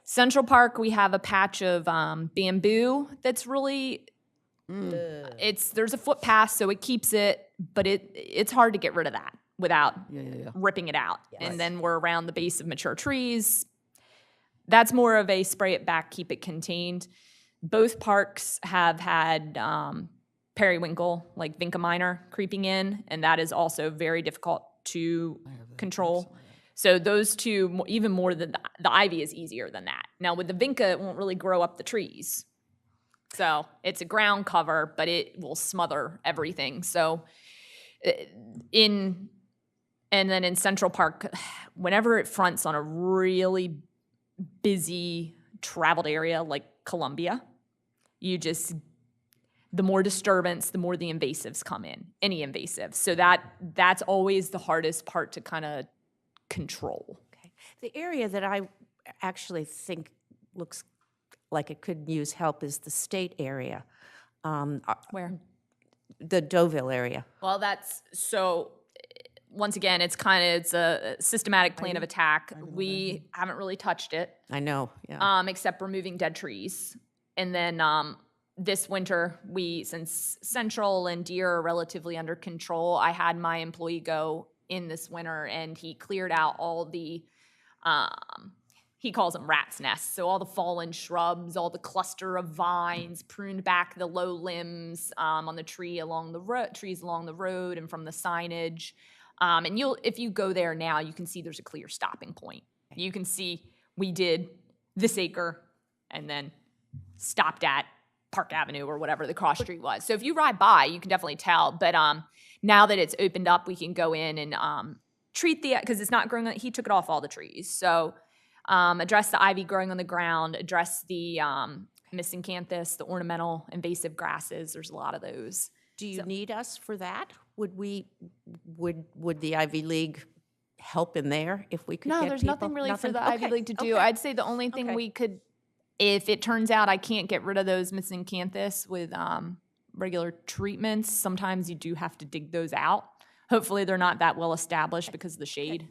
Central Park, we have a patch of bamboo that's really, there's a footpath, so it keeps it, but it's hard to get rid of that without ripping it out. And then we're around the base of mature trees. That's more of a spray it back, keep it contained. Both parks have had periwinkle, like vinca minor, creeping in, and that is also very difficult to control. So those two, even more than the ivy is easier than that. Now with the vinca, it won't really grow up the trees. So it's a ground cover, but it will smother everything. So and then in Central Park, whenever it fronts on a really busy traveled area like Columbia, the more disturbance, the more the invasives come in, any invasive. So that's always the hardest part to kind of control. Okay. The area that I actually think looks like it could use help is the state area, Where? the Deauville area. Well, that's so. Once again, it's a systematic plan of attack. We haven't really touched it, I know, yeah. except removing dead trees. And then this winter, since Central and Deer are relatively under control, I had my employee go in this winter and he cleared out all the He calls them rat's nests. So all the fallen shrubs, all the cluster of vines, pruned back the low limbs on the trees along the road and from the signage. And if you go there now, you can see there's a clear stopping point. You can see we did this acre and then stopped at Park Avenue or whatever the cross street was. So if you ride by, you can definitely tell. But now that it's opened up, we can go in and treat because it's not growing. He took it off all the trees. So address the ivy growing on the ground, address the miscanthus, the ornamental invasive grasses. There's a lot of those. Do you need us for that? Would the Ivy League help in there if we could get No, there's people? nothing really for Nothing? the Ivy Okay, League to do. okay. I'd say the only thing Okay. we could, if it turns out I can't get rid of those miscanthus with regular treatments, sometimes you do have to dig those out. Hopefully they're not that well established because of the shade.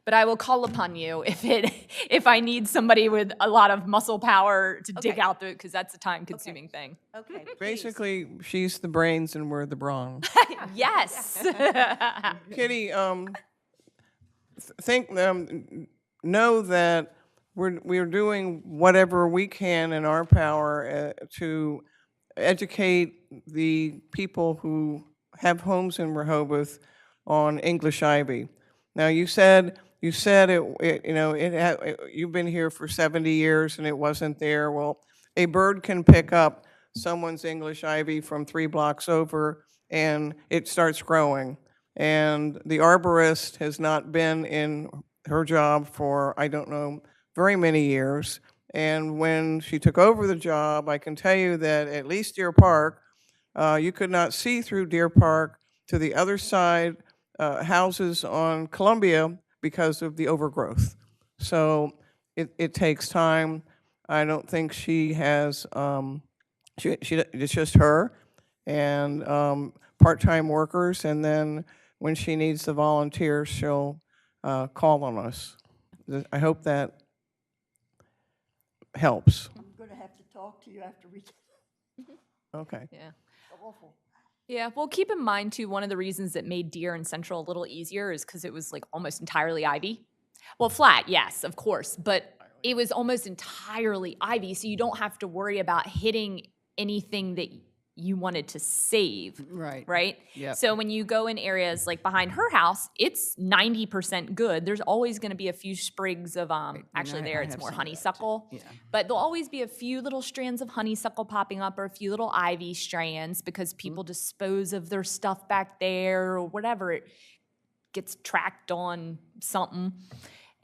But I will call upon you if I need somebody with a lot of muscle power to dig Okay. out the, because that's a time-consuming thing. Okay, please. Basically, she's the brains and we're the brawn. Yes. Kitty, know that we're doing whatever we can in our power to educate the people who have homes in Rehoboth on English ivy. Now, you said you've been here for 70 years and it wasn't there. Well, a bird can pick up someone's English ivy from 3 blocks over and it starts growing. And the arborist has not been in her job for, I don't know, very many years. And when she took over the job, I can tell you that at least Deer Park, you could not see through Deer Park to the other side houses on Columbia because of the overgrowth. So it takes time. I don't think she has, it's just her and part-time workers, and then when she needs the volunteers, she'll call on us. I hope that helps. I'm gonna have to talk to you after we get Okay. Yeah. awful. Yeah, well, keep in mind too, one of the reasons that made Deer and Central a little easier is because it was like almost entirely ivy. Well, flat, yes, of course, but it was almost entirely ivy, so you don't have to worry about hitting anything that you wanted to save, Right. right? Yep. So when you go in areas like behind her house, it's 90% good. There's always going to be a few sprigs of actually I there it's have more some of that, too. honeysuckle. Yeah. But there'll always be a few little strands of honeysuckle popping up or a few little ivy strands because people dispose of their stuff back there or whatever. It gets tracked on something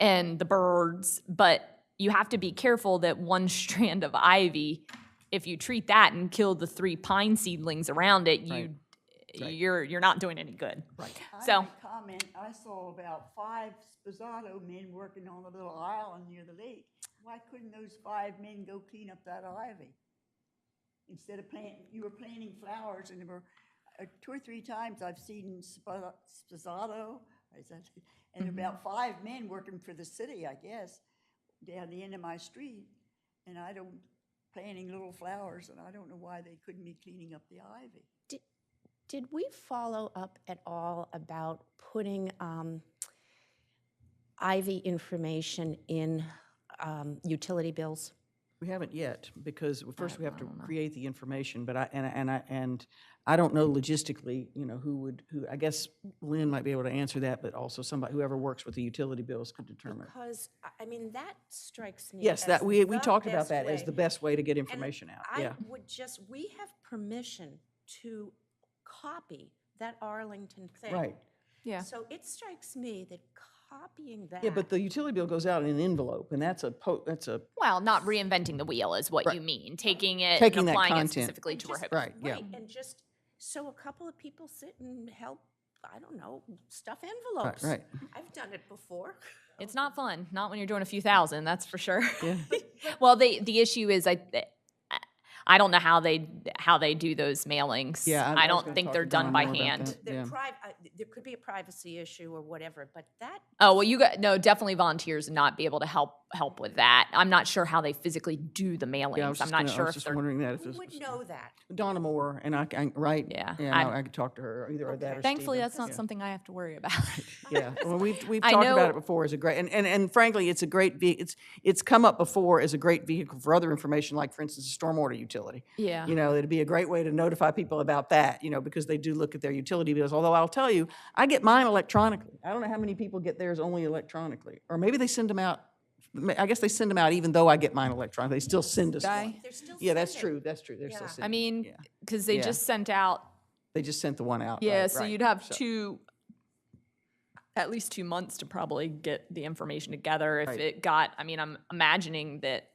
and the birds. But you have to be careful that one strand of ivy, if you treat that and kill the 3 pine seedlings around it, you're not doing any good. Right. So I might comment, I saw about 5 Sposato men working on a little island near the lake. Why couldn't those 5 men go clean up that ivy? Instead of you were planting flowers, and there were 2 or 3 times I've seen Sposato, and there were about 5 men working for the city, I guess, down the end of my street, and planting little flowers, and I don't know why they couldn't be cleaning up the ivy. Did we follow up at all about putting ivy information in utility bills? We haven't yet, because first we have to create the information, but I don't know logistically, who I guess Lynn might be able to answer that, but also whoever works with the utility bills could determine. Because, I mean, that strikes me Yes, as that, we the talked about best that as way. the best way to get And information out, I yeah. would we have permission to copy that Arlington thing. Right. yeah. So it strikes me that copying that. Yeah, but the utility bill goes out in an envelope, and that's a Well, not reinventing the wheel is what you mean. Taking it Taking and that applying it content. specifically to Just- Rehoboth. right, yeah. Right, and just, so a couple of people sit and help, I don't know, stuff envelopes. right. I've done it before. It's not fun. Not when you're doing a few thousand, that's for sure. Yeah. Well, the issue is I don't know how they do those mailings. Yeah, I I was don't gonna think talk they're to done Don by more about hand. that. There Yeah. could be a privacy issue or whatever, but that, Oh, well, definitely volunteers would not be able to help help with that. I'm not sure how they physically do the Yeah, I was mailings. I'm just not gonna- I sure was if just they're, wondering that if Who this would was know that? Donna Moore, and right? Yeah, Yeah, I- no, I could talk to her, either that or thankfully, Stephen. that's not Yeah. something I have to worry about. Yeah, well, we've I talked about know- it before as a great, and frankly, it's a great, it's come up before as a great vehicle for other information, like for instance, a stormwater utility. Yeah. You know, it'd be a great way to notify people about that, you know, because they do look at their utility bills. Although I'll tell you, I get mine electronically. I don't know how many people get theirs only electronically, or maybe they send them out. I guess they send them out even though I get mine electronically. They still send us one. They're still Yeah, that's sending. true. That's true. They're still Yeah. sending. I mean, yeah. because they Yeah. just sent out, They just sent the one out. yeah, right, so right. you'd have So- at least 2 months to probably get the information together. If Right. it got, I mean, I'm imagining that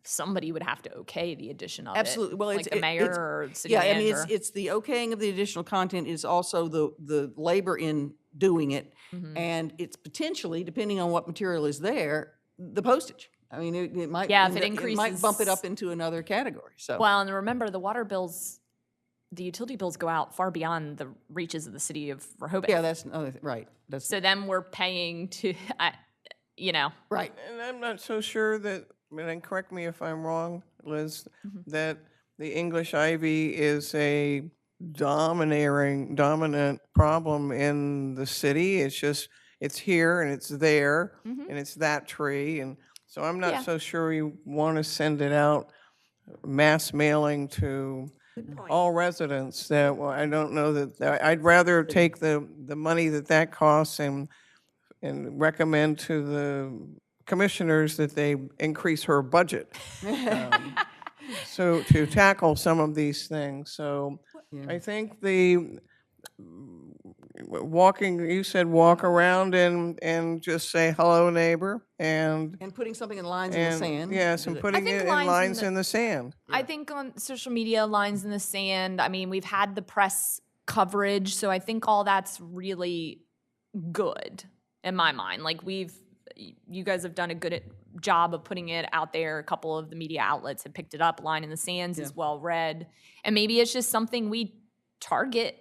somebody would have to okay the addition of it. Absolutely. Well, like it's the mayor it's- or the city yeah. manager. I mean, it's the okaying of the additional content is also the labor in doing it, Mm-hmm. and it's potentially, depending on what material is there, the postage. I mean, it might Yeah, if end it up- might bump it increases- up into another category. So Well, and remember, the water bills, the utility bills go out far beyond the reaches of the city of Rehoboth. yeah, that's another right. That's So then we're paying to, you know, right. And I'm not so sure that, and correct me if I'm wrong, Liz, that the English ivy is a dominant problem in the city. It's just, it's here and it's there, and it's that tree. And so I'm not Yeah. so sure you want to send it out mass mailing to all residents. That, well, I don't know that, I'd rather take the money that costs and recommend to the commissioners that they increase her budget. So to tackle some of these things. So I think the walking, you said walk around and just say hello neighbor and, And putting something in lines in the sand. yes, and is it- putting think it in lines in lines the- in the sand. I think on social media, lines in the sand, I mean, we've had the press coverage, so I think all that's really good in my mind. Like you guys have done a good job of putting it out there. A couple of the media outlets have picked it up. Line in the sands is well read. And maybe it's just something we target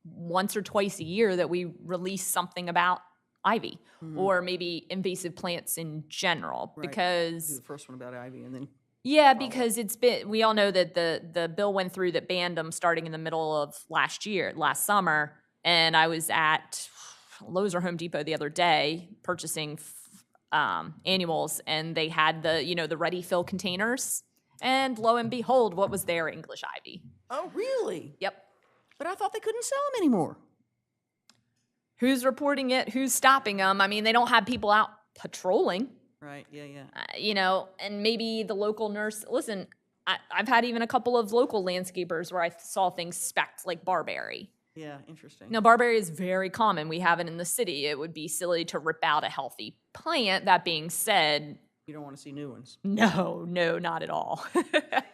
once or twice a year, that we release something about ivy or maybe invasive plants in general. Right. Do Because the first one about ivy, and then yeah, because it's been, we all know that the bill went through that banned them starting in the middle of last summer. And I was at Lowe's or Home Depot the other day purchasing annuals, and they had the ready fill containers. And lo and behold, what was there? English ivy. oh really? Yep. But I thought they couldn't sell them anymore. Who's reporting it? Who's stopping them? I mean, they don't have people out patrolling. Right. Yeah. Yeah. And maybe the local nurse, listen, I've had even a couple of local landscapers where I saw things specced like barberry. Yeah. Interesting. Now, barberry is very common. We have it in the city. It would be silly to rip out a healthy plant. That being said, You don't want to see new ones, no, not at all.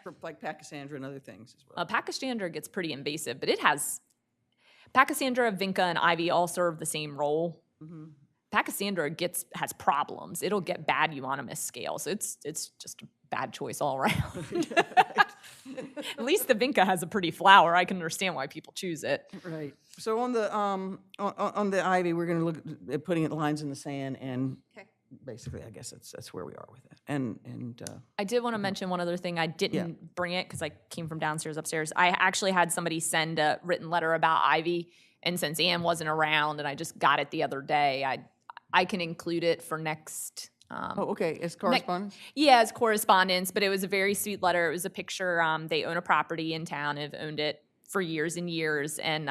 for like Pachysandra and other things as well. Pachysandra gets pretty invasive, but it has, Pachysandra, vinca, and ivy all serve the same role. Pachysandra has problems. It'll get bad euonymus scale, so it's just a bad choice all around. At least the vinca has a pretty flower. I can understand why people choose it. Right. So on the ivy, we're going to look at putting it lines in the sand, and basically, I guess that's where we are with it. And I did want to mention one other thing. I didn't bring it because I came from downstairs upstairs. I actually had somebody send a written letter about ivy, and since Ann wasn't around and I just got it the other day, I can include it for next. okay, it's correspondence. Yeah, it's correspondence, but it was a very sweet letter. It was a picture. They own a property in town, have owned it for years and years, and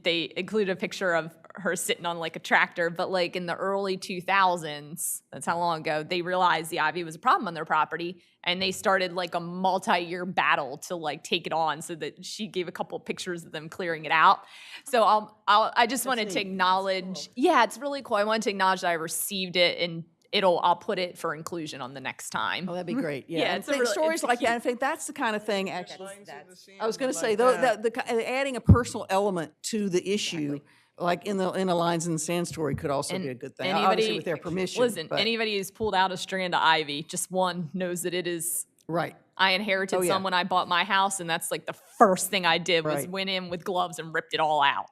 they included a picture of her sitting on like a tractor, but like in the early 2000s, that's how long ago, they realized the ivy was a problem on their property, and they started like a multi-year battle to like take it on, so that she gave a couple of pictures of them clearing it out. So I just wanted to acknowledge, yeah, it's really cool. I wanted to acknowledge that I received it, and I'll put it for inclusion on the next time. Oh, that'd be great. Yeah, Yeah, and it's a think really- stories it's a like that. cute- I think that's the kind of thing. Actually, Lines in the sand I was going to like say though that. adding a personal element to the issue, like in a lines in the sand story, could also be a good thing. Obviously, with their permission. Listen, but- anybody who's pulled out a strand of ivy, just one, knows that it is. right. I inherited Oh, yeah. some when I bought my house, and that's like the first thing I did was Right. went in with gloves and ripped it all out.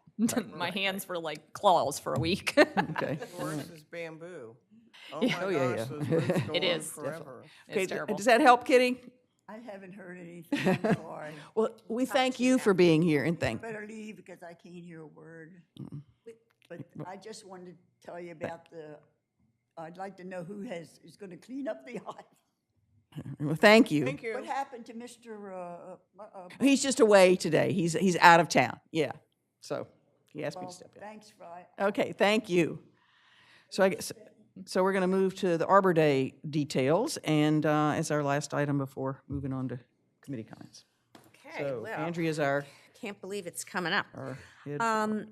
My hands were like claws for a week. Okay. Worse is bamboo. Oh, my Oh, yeah, gosh, yeah. those birds go It on is, forever. Okay, It's terrible. does that help, Kitty? I haven't heard anything, I'm sorry. Well, we thank you for being here and thank, Better leave because I can't hear a word. But I just wanted to tell you about I'd like to know is gonna clean up the aisle. well, thank you. Thank you. What happened to Mr. He's just away today. He's out of town, yeah. So he asked me to Well, step in. thanks, Fry. Okay, thank you. So I guess, so we're going to move to the Arbor Day details and as our last item before moving on to committee comments. Okay, So well, Andrea's our can't believe it's coming up. head.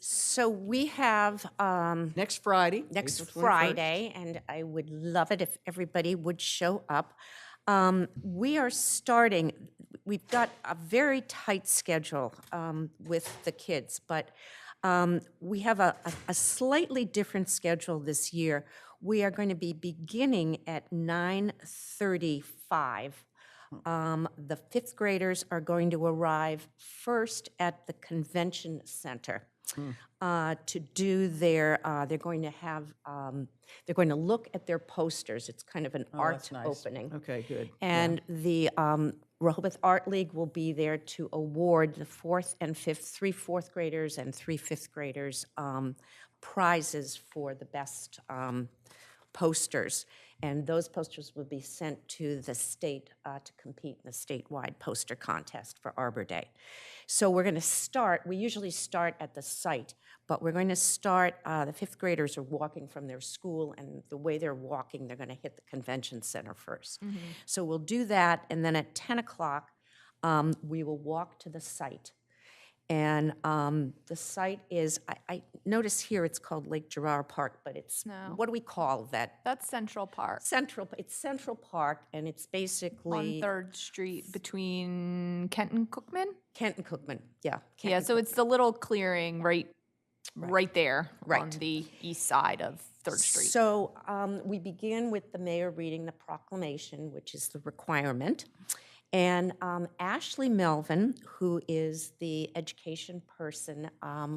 So we have Next Friday, next April 21st. Friday, and I would love it if everybody would show up. We are starting, we've got a very tight schedule with the kids, but we have a slightly different schedule this year. We are going to be beginning at 9:35. The fifth graders are going to arrive first at the convention center to do they're going to have, they're going to look at their posters. It's kind of an art That's nice. opening. Okay, good. And the Rehoboth Art League will be there to award the fourth and fifth, 3 fourth graders and 3 fifth graders prizes for the best posters. And those posters will be sent to the state to compete in the statewide poster contest for Arbor Day. So we're going to start, we usually start at the site, but we're going to start, the fifth graders are walking from their school, and the way they're walking, they're going to hit the convention center first. So we'll do that, and then at 10 o'clock, we will walk to the site. And the site is, I notice here it's called Lake Gerard Park, but it's, No. what do we call that? That's Central Park It's Central Park, and it's on basically 3rd Street between Kent and Cookman. Kent and Cookman, yeah. Kent Yeah, and so it's the little clearing right there on Right. the east side of 3rd Street. So we begin with the mayor reading the proclamation, which is the requirement. And Ashley Melvin, who is the education person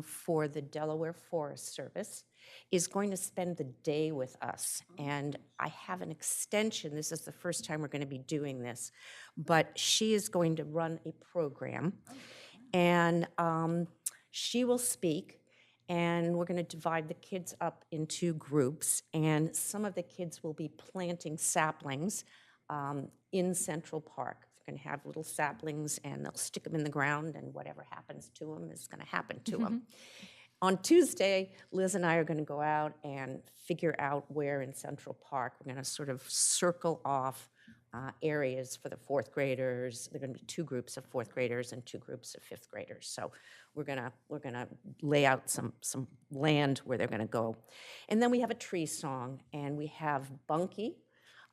for the Delaware Forest Service, is going to spend the day with us. And I have an extension. This is the first time we're going to be doing this. But she is going to run a program. And she will speak. And we're going to divide the kids up into groups. And some of the kids will be planting saplings in Central Park. They're going to have little saplings, and they'll stick them in the ground, and whatever happens to them is going to happen to them. On Tuesday, Liz and I are going to go out and figure out where in Central Park we're going to sort of circle off areas for the fourth graders. There are going to be 2 groups of fourth graders and 2 groups of fifth graders. So we're gonna lay out some land where they're going to go, and then we have a tree song, and we have Bunky.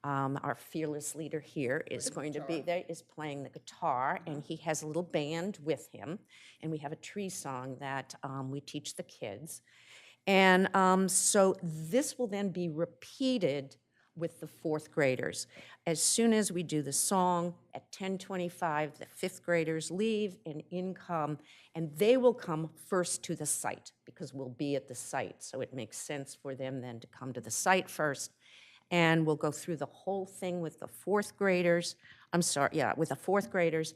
Our fearless leader here is going to be there, is playing the guitar, and he has a little band with him. And we have a tree song that we teach the kids. And so this will then be repeated with the fourth graders. As soon as we do the song, at 10:25, the fifth graders leave and in come, and they will come first to the site because we'll be at the site. So it makes sense for them then to come to the site first. And we'll go through the whole thing with the fourth graders. With the fourth graders.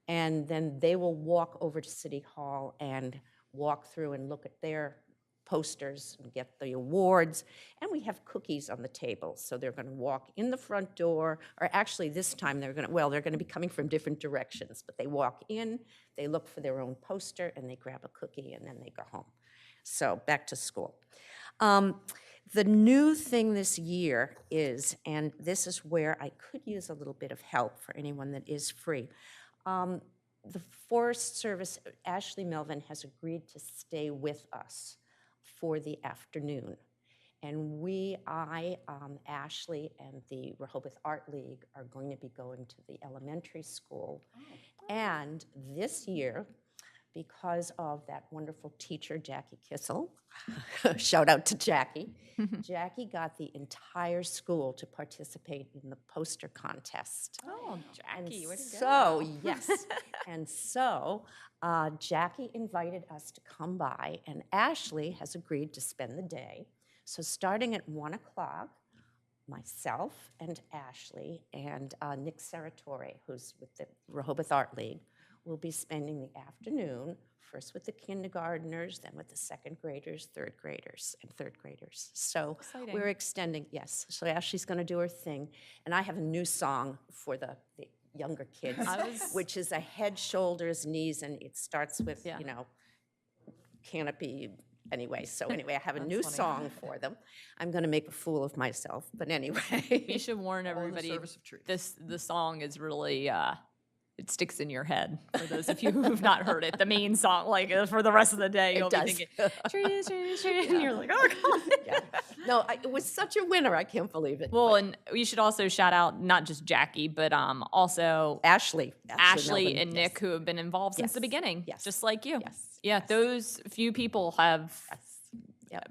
And then they will walk over to City Hall and walk through and look at their posters and get the awards. And we have cookies on the table. So they're going to walk in the front door, or actually this time they're going to be coming from different directions. But they walk in, they look for their own poster, and they grab a cookie, and then they go home. So back to school. The new thing this year is, and this is where I could use a little bit of help for anyone that is free. The Forest Service, Ashley Melvin, has agreed to stay with us for the afternoon. And Ashley, and the Rehoboth Art League are going to be going to the elementary school. And this year, because of that wonderful teacher, Jackie Kissel, shout out to Jackie. Jackie got the entire school to participate in the poster contest. Oh, Jackie, way to go. So, yes. And so, Jackie invited us to come by, and Ashley has agreed to spend the day. So starting at 1 o'clock, myself and Ashley and Nick Seratore, who's with the Rehoboth Art League, will be spending the afternoon, first with the kindergartners, then with the second graders, third graders, and third graders. So we're extending, yes. So Ashley's going to do her thing. And I have a new song for the younger kids, which is a head, shoulders, knees, and it starts with, you know, canopy. Anyway, I have a new song for them. I'm going to make a fool of myself, but anyway. You should warn All in the everybody, service of truth. the song is really, it sticks in your head, for those of you who've not heard it. The main song, like, for the rest of the day, you'll be does. thinking, trees, trees, trees, and you're like, oh, God. Yeah. No, it was such a winner. I can't believe it. Well, and we should also shout out not just Jackie, but also Ashley Ashley Melvin, and yes. Nick, who have been involved since the Yes. beginning, Yes. just like you. Yes. Yeah, those few people have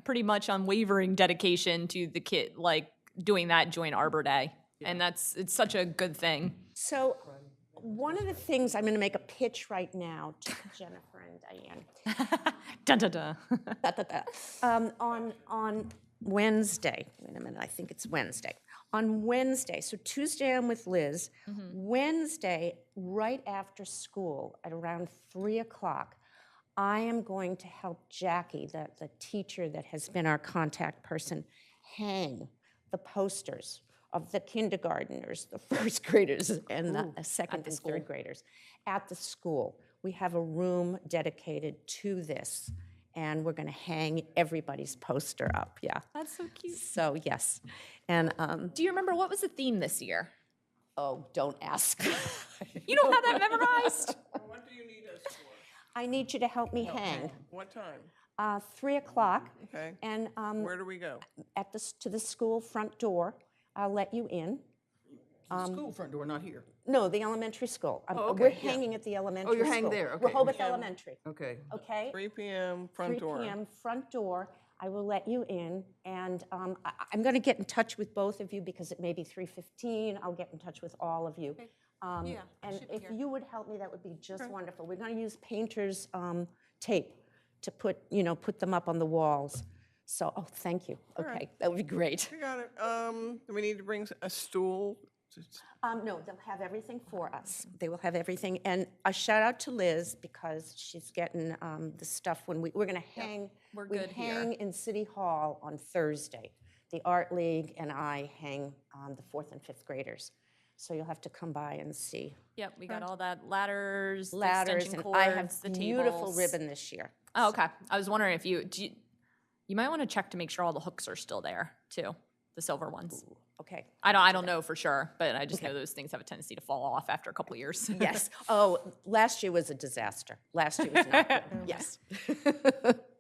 pretty much unwavering dedication to the kid, like doing that joint Arbor Day. And it's such a good thing. So one of the things, I'm going to make a pitch right now to Jennifer and Diane. Dun, dun, dun. Da, da, da. On Wednesday, wait a minute, I think it's Wednesday. On Wednesday, so Tuesday I'm with Liz. Wednesday, right after school, at around 3 o'clock, I am going to help Jackie, the teacher that has been our contact person, hang the posters of the kindergartners, the first graders, and the second and third graders at the school. We have a room dedicated to this, and we're going to hang everybody's poster up, yeah. That's so cute. So, yes. And, Do you remember what was the theme this year? oh, don't ask. You don't have that memorized? What do you need us for? I need you to help me hang. What time? 3 o'clock, Okay. and Where do we go? to the school front door. I'll let you in. School front door, not here. No, the elementary school. Oh, We're okay, yeah. hanging at the elementary school. you're hanging there, okay. Rehoboth Elementary, Okay. okay? 3 p.m. front 3 door. p.m. front door. I will let you in, and I'm going to get in touch with both of you because it may be 3:15. I'll get in touch with all of you. Yeah, I And should be if here. you would help me, that would be just wonderful. We're going to use painter's tape to put them up on the walls. So, oh, thank you. Okay, that would be great. We got it. Do we need to bring a stool? No, they'll have everything for us. They will have everything. And a shout out to Liz because she's getting the stuff when we're going to hang. we're we good here. hang in City Hall on Thursday. The Art League and I hang on the 4th and 5th graders. So you'll have to come by and see. Yep, we got all that ladders, the Ladders, extension and cords, I have the beautiful tables. ribbon this year. Oh, okay. I was wondering if you might want to check to make sure all the hooks are still there too, the silver ones. Okay. I don't know for sure, but I just know those things have a tendency to fall off after a couple years. Yes. Oh, last year was a disaster. Last year was not good. Yes.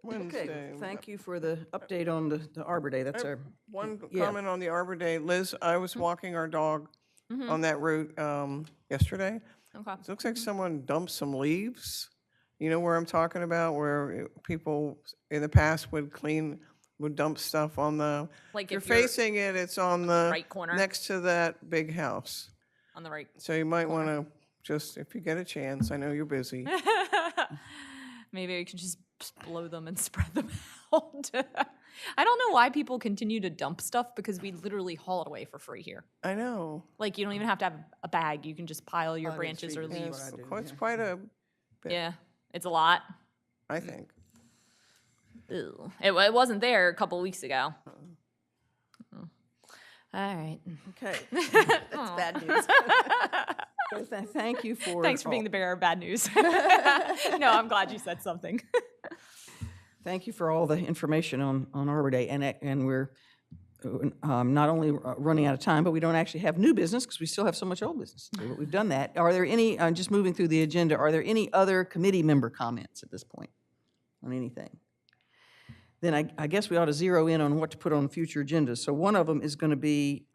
Wednesday. Okay, thank you for the update on the Arbor Day. That's our, One Yeah. comment on the Arbor Day. Liz, I was walking our dog on that route yesterday. Okay. It looks like someone dumped some leaves. You know where I'm talking about, where people in the past would dump stuff on the, Like if you're if you're facing it, it's on the, right corner? next to that big house. On the right. So you might want to just, if you get a chance, I know you're busy. Maybe we can just blow them and spread them out. I don't know why people continue to dump stuff because we literally haul it away for free here. I know. Like you don't even have to have a bag. You can just pile your Pile it in branches or street, yeah. leaves. I do, It's yeah. quite a, Yeah, it's a lot. I think. Ew. It wasn't there a couple weeks ago. Mm. All right. okay. That's bad news. So thank you for. Thanks for being the bearer of bad news. No, I'm glad you said something. Thank you for all the information on Arbor Day, and we're not only running out of time, but we don't actually have new business because we still have so much old business. So we've done that. Are there any, just moving through the agenda, are there any other committee member comments at this point on anything? Then I guess we ought to zero in on what to put on future agendas. So one of them is going to be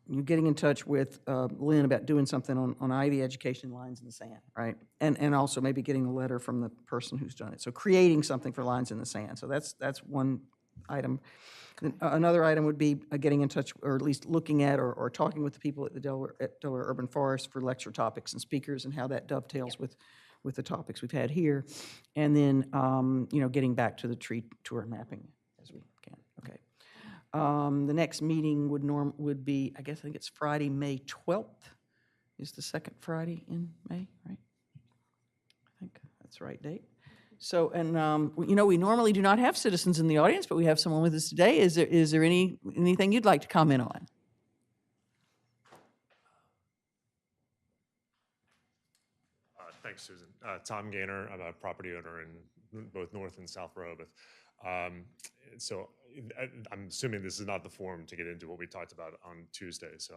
you're getting in touch with Lynn about doing something on Ivy education lines in the sand, right? And also maybe getting a letter from the person who's done it. So creating something for lines in the sand. So that's one item. Then, another item would be getting in touch, or at least looking at or talking with the people at the Delaware Urban Forest for lecture topics and speakers and how that dovetails with with the topics we've had here, and then, getting back to the tree tour and mapping as we can. Okay. The next meeting would be, I think it's Friday, May 12th is the second Friday in May, right? I think that's the right date. So, and, we normally do not have citizens in the audience, but we have someone with us today. Is there anything you'd like to comment on? Thanks, Susan. Tom Gaynor, I'm a property owner in both North and South Rehoboth. So I'm assuming this is not the forum to get into what we talked about on Tuesday, so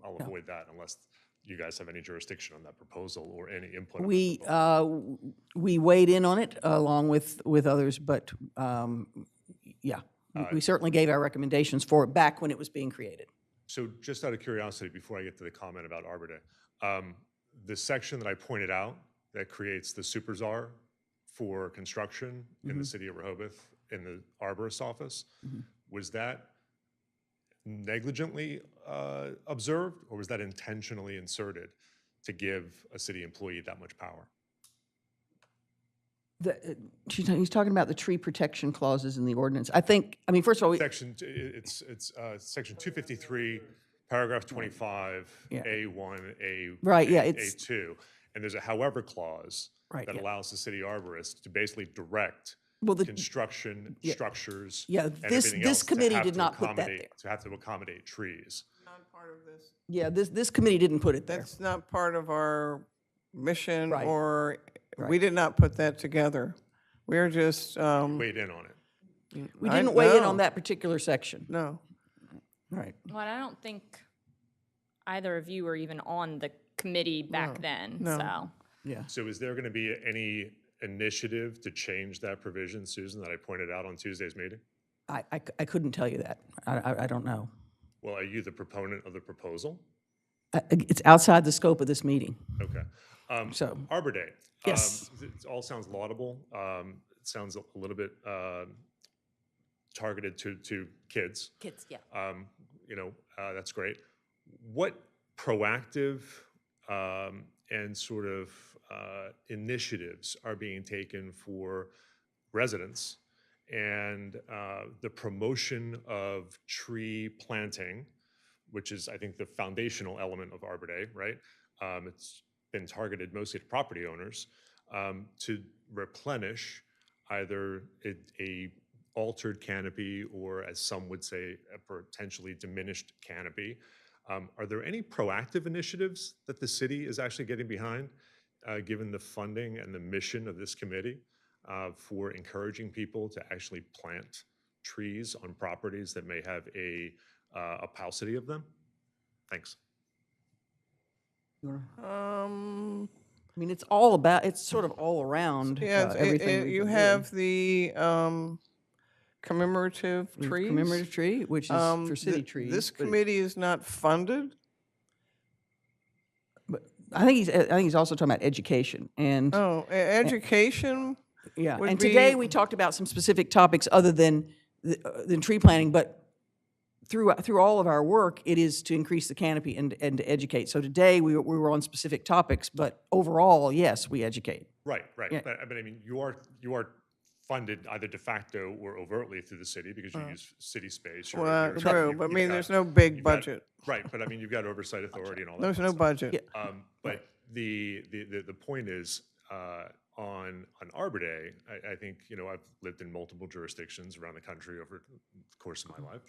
I'll avoid that unless you guys have any jurisdiction on that proposal or any input on that proposal. We weighed in on it along with others, but, yeah, we certainly gave our recommendations for it back when it was being created. So just out of curiosity, before I get to the comment about Arbor Day, the section that I pointed out that creates the super czar for construction in the city of Rehoboth in the arborist office, was that negligently observed, or was that intentionally inserted to give a city employee that much power? He's talking about the tree protection clauses in the ordinance. First of all, It's section 253, paragraph 25, Yeah. A1, A, Right, yeah, A2, and there's a however clause Right, that yeah. allows the city arborist to basically direct Well, construction, structures, Yeah, and this everything else to committee have did to not put that accommodate- there. To have to accommodate trees. Not part of this. yeah, this committee didn't put it there. That's not part of our mission, Right. or, we Right. did not put that together. We're just, Weighed in on it. We I- didn't weigh in no. on that particular section. no. Right. Well, I don't think either of you were even on the committee back then, no. so. Yeah. So is there going to be any initiative to change that provision, Susan, that I pointed out on Tuesday's meeting? I couldn't tell you that. I don't know. Well, are you the proponent of the proposal? It's outside the scope of this meeting. Okay. So- Arbor Day. Yes. It all sounds laudable. It sounds a little bit targeted to kids. Kids, yeah. That's great. What proactive and sort of initiatives are being taken for residents and the promotion of tree planting, which is, I think, the foundational element of Arbor Day, right? It's been targeted mostly to property owners to replenish either a altered canopy or, as some would say, a potentially diminished canopy. Are there any proactive initiatives that the city is actually getting behind, given the funding and the mission of this committee, for encouraging people to actually plant trees on properties that may have a paucity of them? Thanks. It's sort of all around Yeah, everything. we've you been have doing. the commemorative trees. Commemorative tree, which is for city trees. This but committee is not funded. I think he's also talking about education and, Oh, education, yeah. would And today be- we talked about some specific topics other than tree planting, but through all of our work, it is to increase the canopy and to educate. So today we were on specific topics, but overall, yes, we educate. Right. Yeah. But I mean, you are funded either de facto or overtly through the city because you use city space. well, you're- true, you've but I mean, got- there's no big you've got- budget. Right, but I mean, you've got oversight authority and all that. There's fun no stuff. budget. But the point is, on Arbor Day, I think, I've lived in multiple jurisdictions around the country over the course of my life.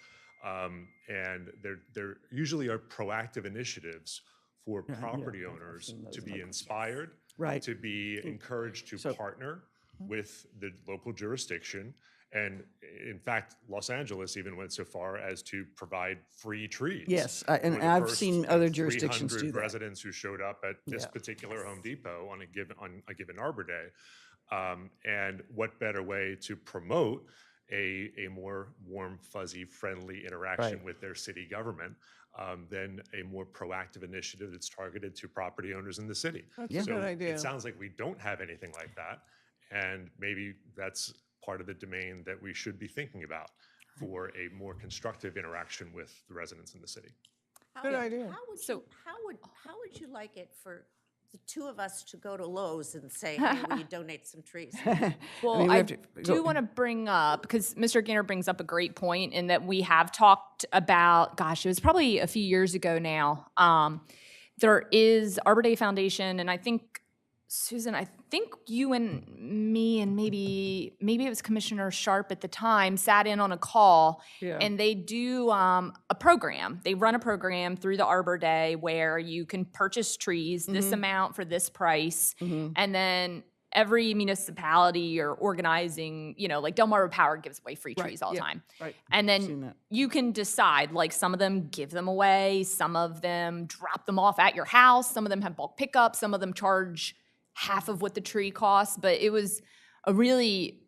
And there usually are proactive initiatives for property owners to be inspired, Right. to be encouraged to partner with the local jurisdiction. And in fact, Los Angeles even went so far as to provide free trees. Yes, for and the I've first, seen other jurisdictions 300 do that. residents who showed up at this Yeah. particular Home Depot on a given Arbor Day. And what better way to promote a more warm, fuzzy, friendly interaction Right. with their city government than a more proactive initiative that's targeted to property owners in the city. That's a So good idea. it sounds like we don't have anything like that, and maybe that's part of the domain that we should be thinking about for a more constructive interaction with the residents in the city. Good idea. How would So- you, how would you like it for the two of us to go to Lowe's and say, hey, will you donate some trees? Well, mean, we I have to do go- want to bring up, because Mr. Gaynor brings up a great point in that we have talked about, gosh, it was probably a few years ago now. There is Arbor Day Foundation, and I think, Susan, I think you and me and maybe it was Commissioner Sharp at the time sat in on a call, Yeah. and they do a program. They run a program through the Arbor Day where you can purchase trees, this amount for this price, and then every municipality or organizing, like Delmarva Power gives away free trees all the yeah, time. right. And Seen then that. you can decide, like some of them give them away, some of them drop them off at your house, some of them have bulk pickup, some of them charge half of what the tree costs, but it was a really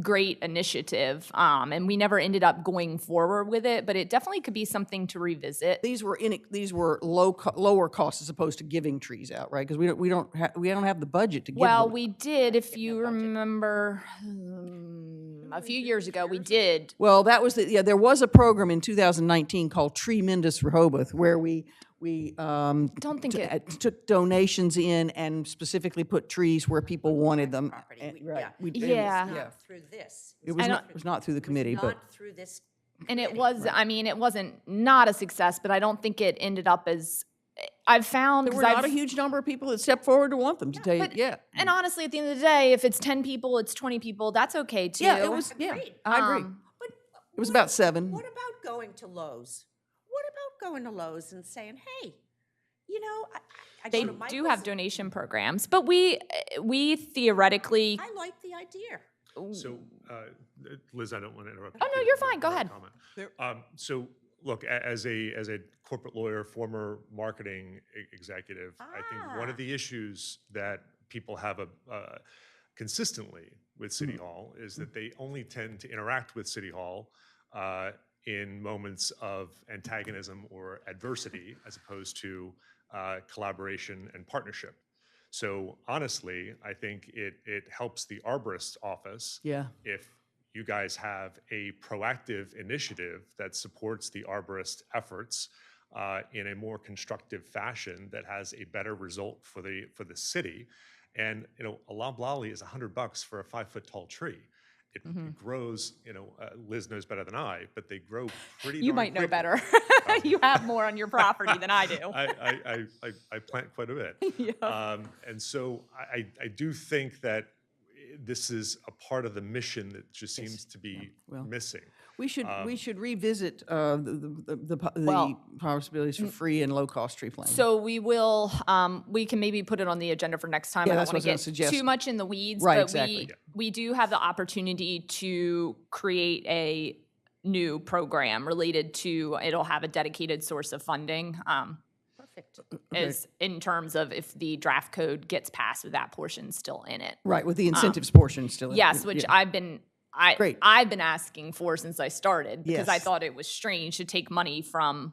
great initiative, and we never ended up going forward with it, but it definitely could be something to revisit. These were lower costs as opposed to giving trees out, right? Because we don't have the budget to give Well, them. we did, if you remember, a few years ago, we did. Well, there was a program in 2019 called Tremendous Rehoboth where we Don't think took donations in and specifically put trees where people wanted them. Property, And- we- right, yeah. we- Yeah. and- Not through this. It was I not, it was not through the committee, but. Not through this. And it was, I mean, it wasn't not a success, but I don't think it ended up as, I've found. There 'cause were not a I've- huge number of people that stepped forward to want them, to tell you, but- yeah. And honestly, at the end of the day, if it's 10 people, it's 20 people, that's okay too. Yeah, it was, yeah, Agreed. I agree. But It was what- about 7. What about going to Lowe's? What about going to Lowe's and saying, hey, I They go to do Michael's have and donation programs, but we theoretically, I like the idea. So, Liz, I don't want to interrupt. Oh, no, you, you're but fine. Go one ahead. comment. So, look, as a corporate lawyer, former marketing executive, I think one of the issues that people have consistently with City Hall is that they only tend to interact with City Hall in moments of antagonism or adversity, as opposed to collaboration and partnership. So honestly, I think it helps the arborist office Yeah. if you guys have a proactive initiative that supports the arborist efforts in a more constructive fashion that has a better result for the city. And a loblolly is $100 for a 5-foot tall tree. It grows. Liz knows better than I, but they grow pretty. you darn might know quickly. better. You have more on your property than I do. I plant quite a bit. And so I do think that this is a part of the mission that just seems to be missing. We should revisit the Well, possibilities for free and low-cost tree planting. So we will, we can maybe put it on the agenda for next time. Yeah, I don't that's want what I to was get gonna suggest. too much in the weeds, Right, but exactly. we do have the opportunity to create a new program related to, it'll have a dedicated source of funding. Perfect. As in terms of if the draft code gets passed with that portion still in it. Right, with the incentives portion still. in it. Yes, which Yeah. Great. I've been asking for since I started, because I Yes. thought it was strange to take money from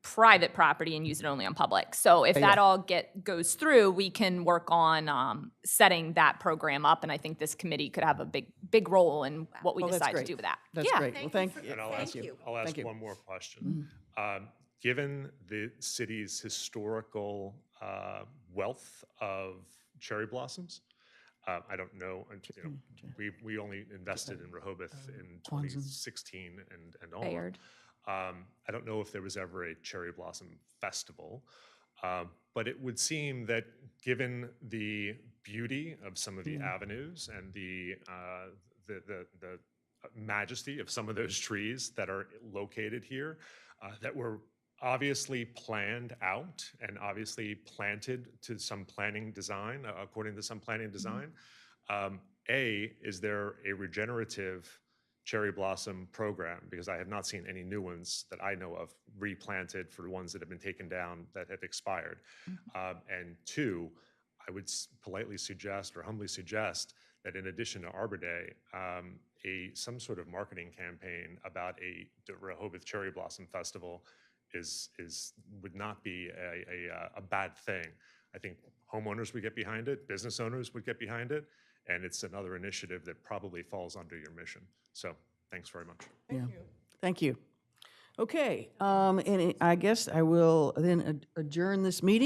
private property and use it only on public. So if Yeah. that all goes through, we can work on setting that program up, and I think this committee could have a big role in what we Oh, that's decide to great. do with that. That's Yeah. great. Well, thank you. And I'll Thank ask you. I'll ask Thank you. one more question. Given the city's historical wealth of cherry blossoms, I don't know. We only invested in Rehoboth in 2016 and on. Bayard. I don't know if there was ever a cherry blossom festival, but it would seem that given the beauty of some of the avenues and the majesty of some of those trees that are located here, that were obviously planned out and obviously planted to some planning design, according to some planning design. Is there a regenerative cherry blossom program? Because I have not seen any new ones that I know of replanted for the ones that have been taken down that have expired. And 2, I would politely suggest or humbly suggest that in addition to Arbor Day, some sort of marketing campaign about the Rehoboth Cherry Blossom Festival would not be a bad thing. I think homeowners would get behind it, business owners would get behind it, and it's another initiative that probably falls under your mission. So thanks very much. Thank you. Okay, and I guess I will then adjourn this meeting.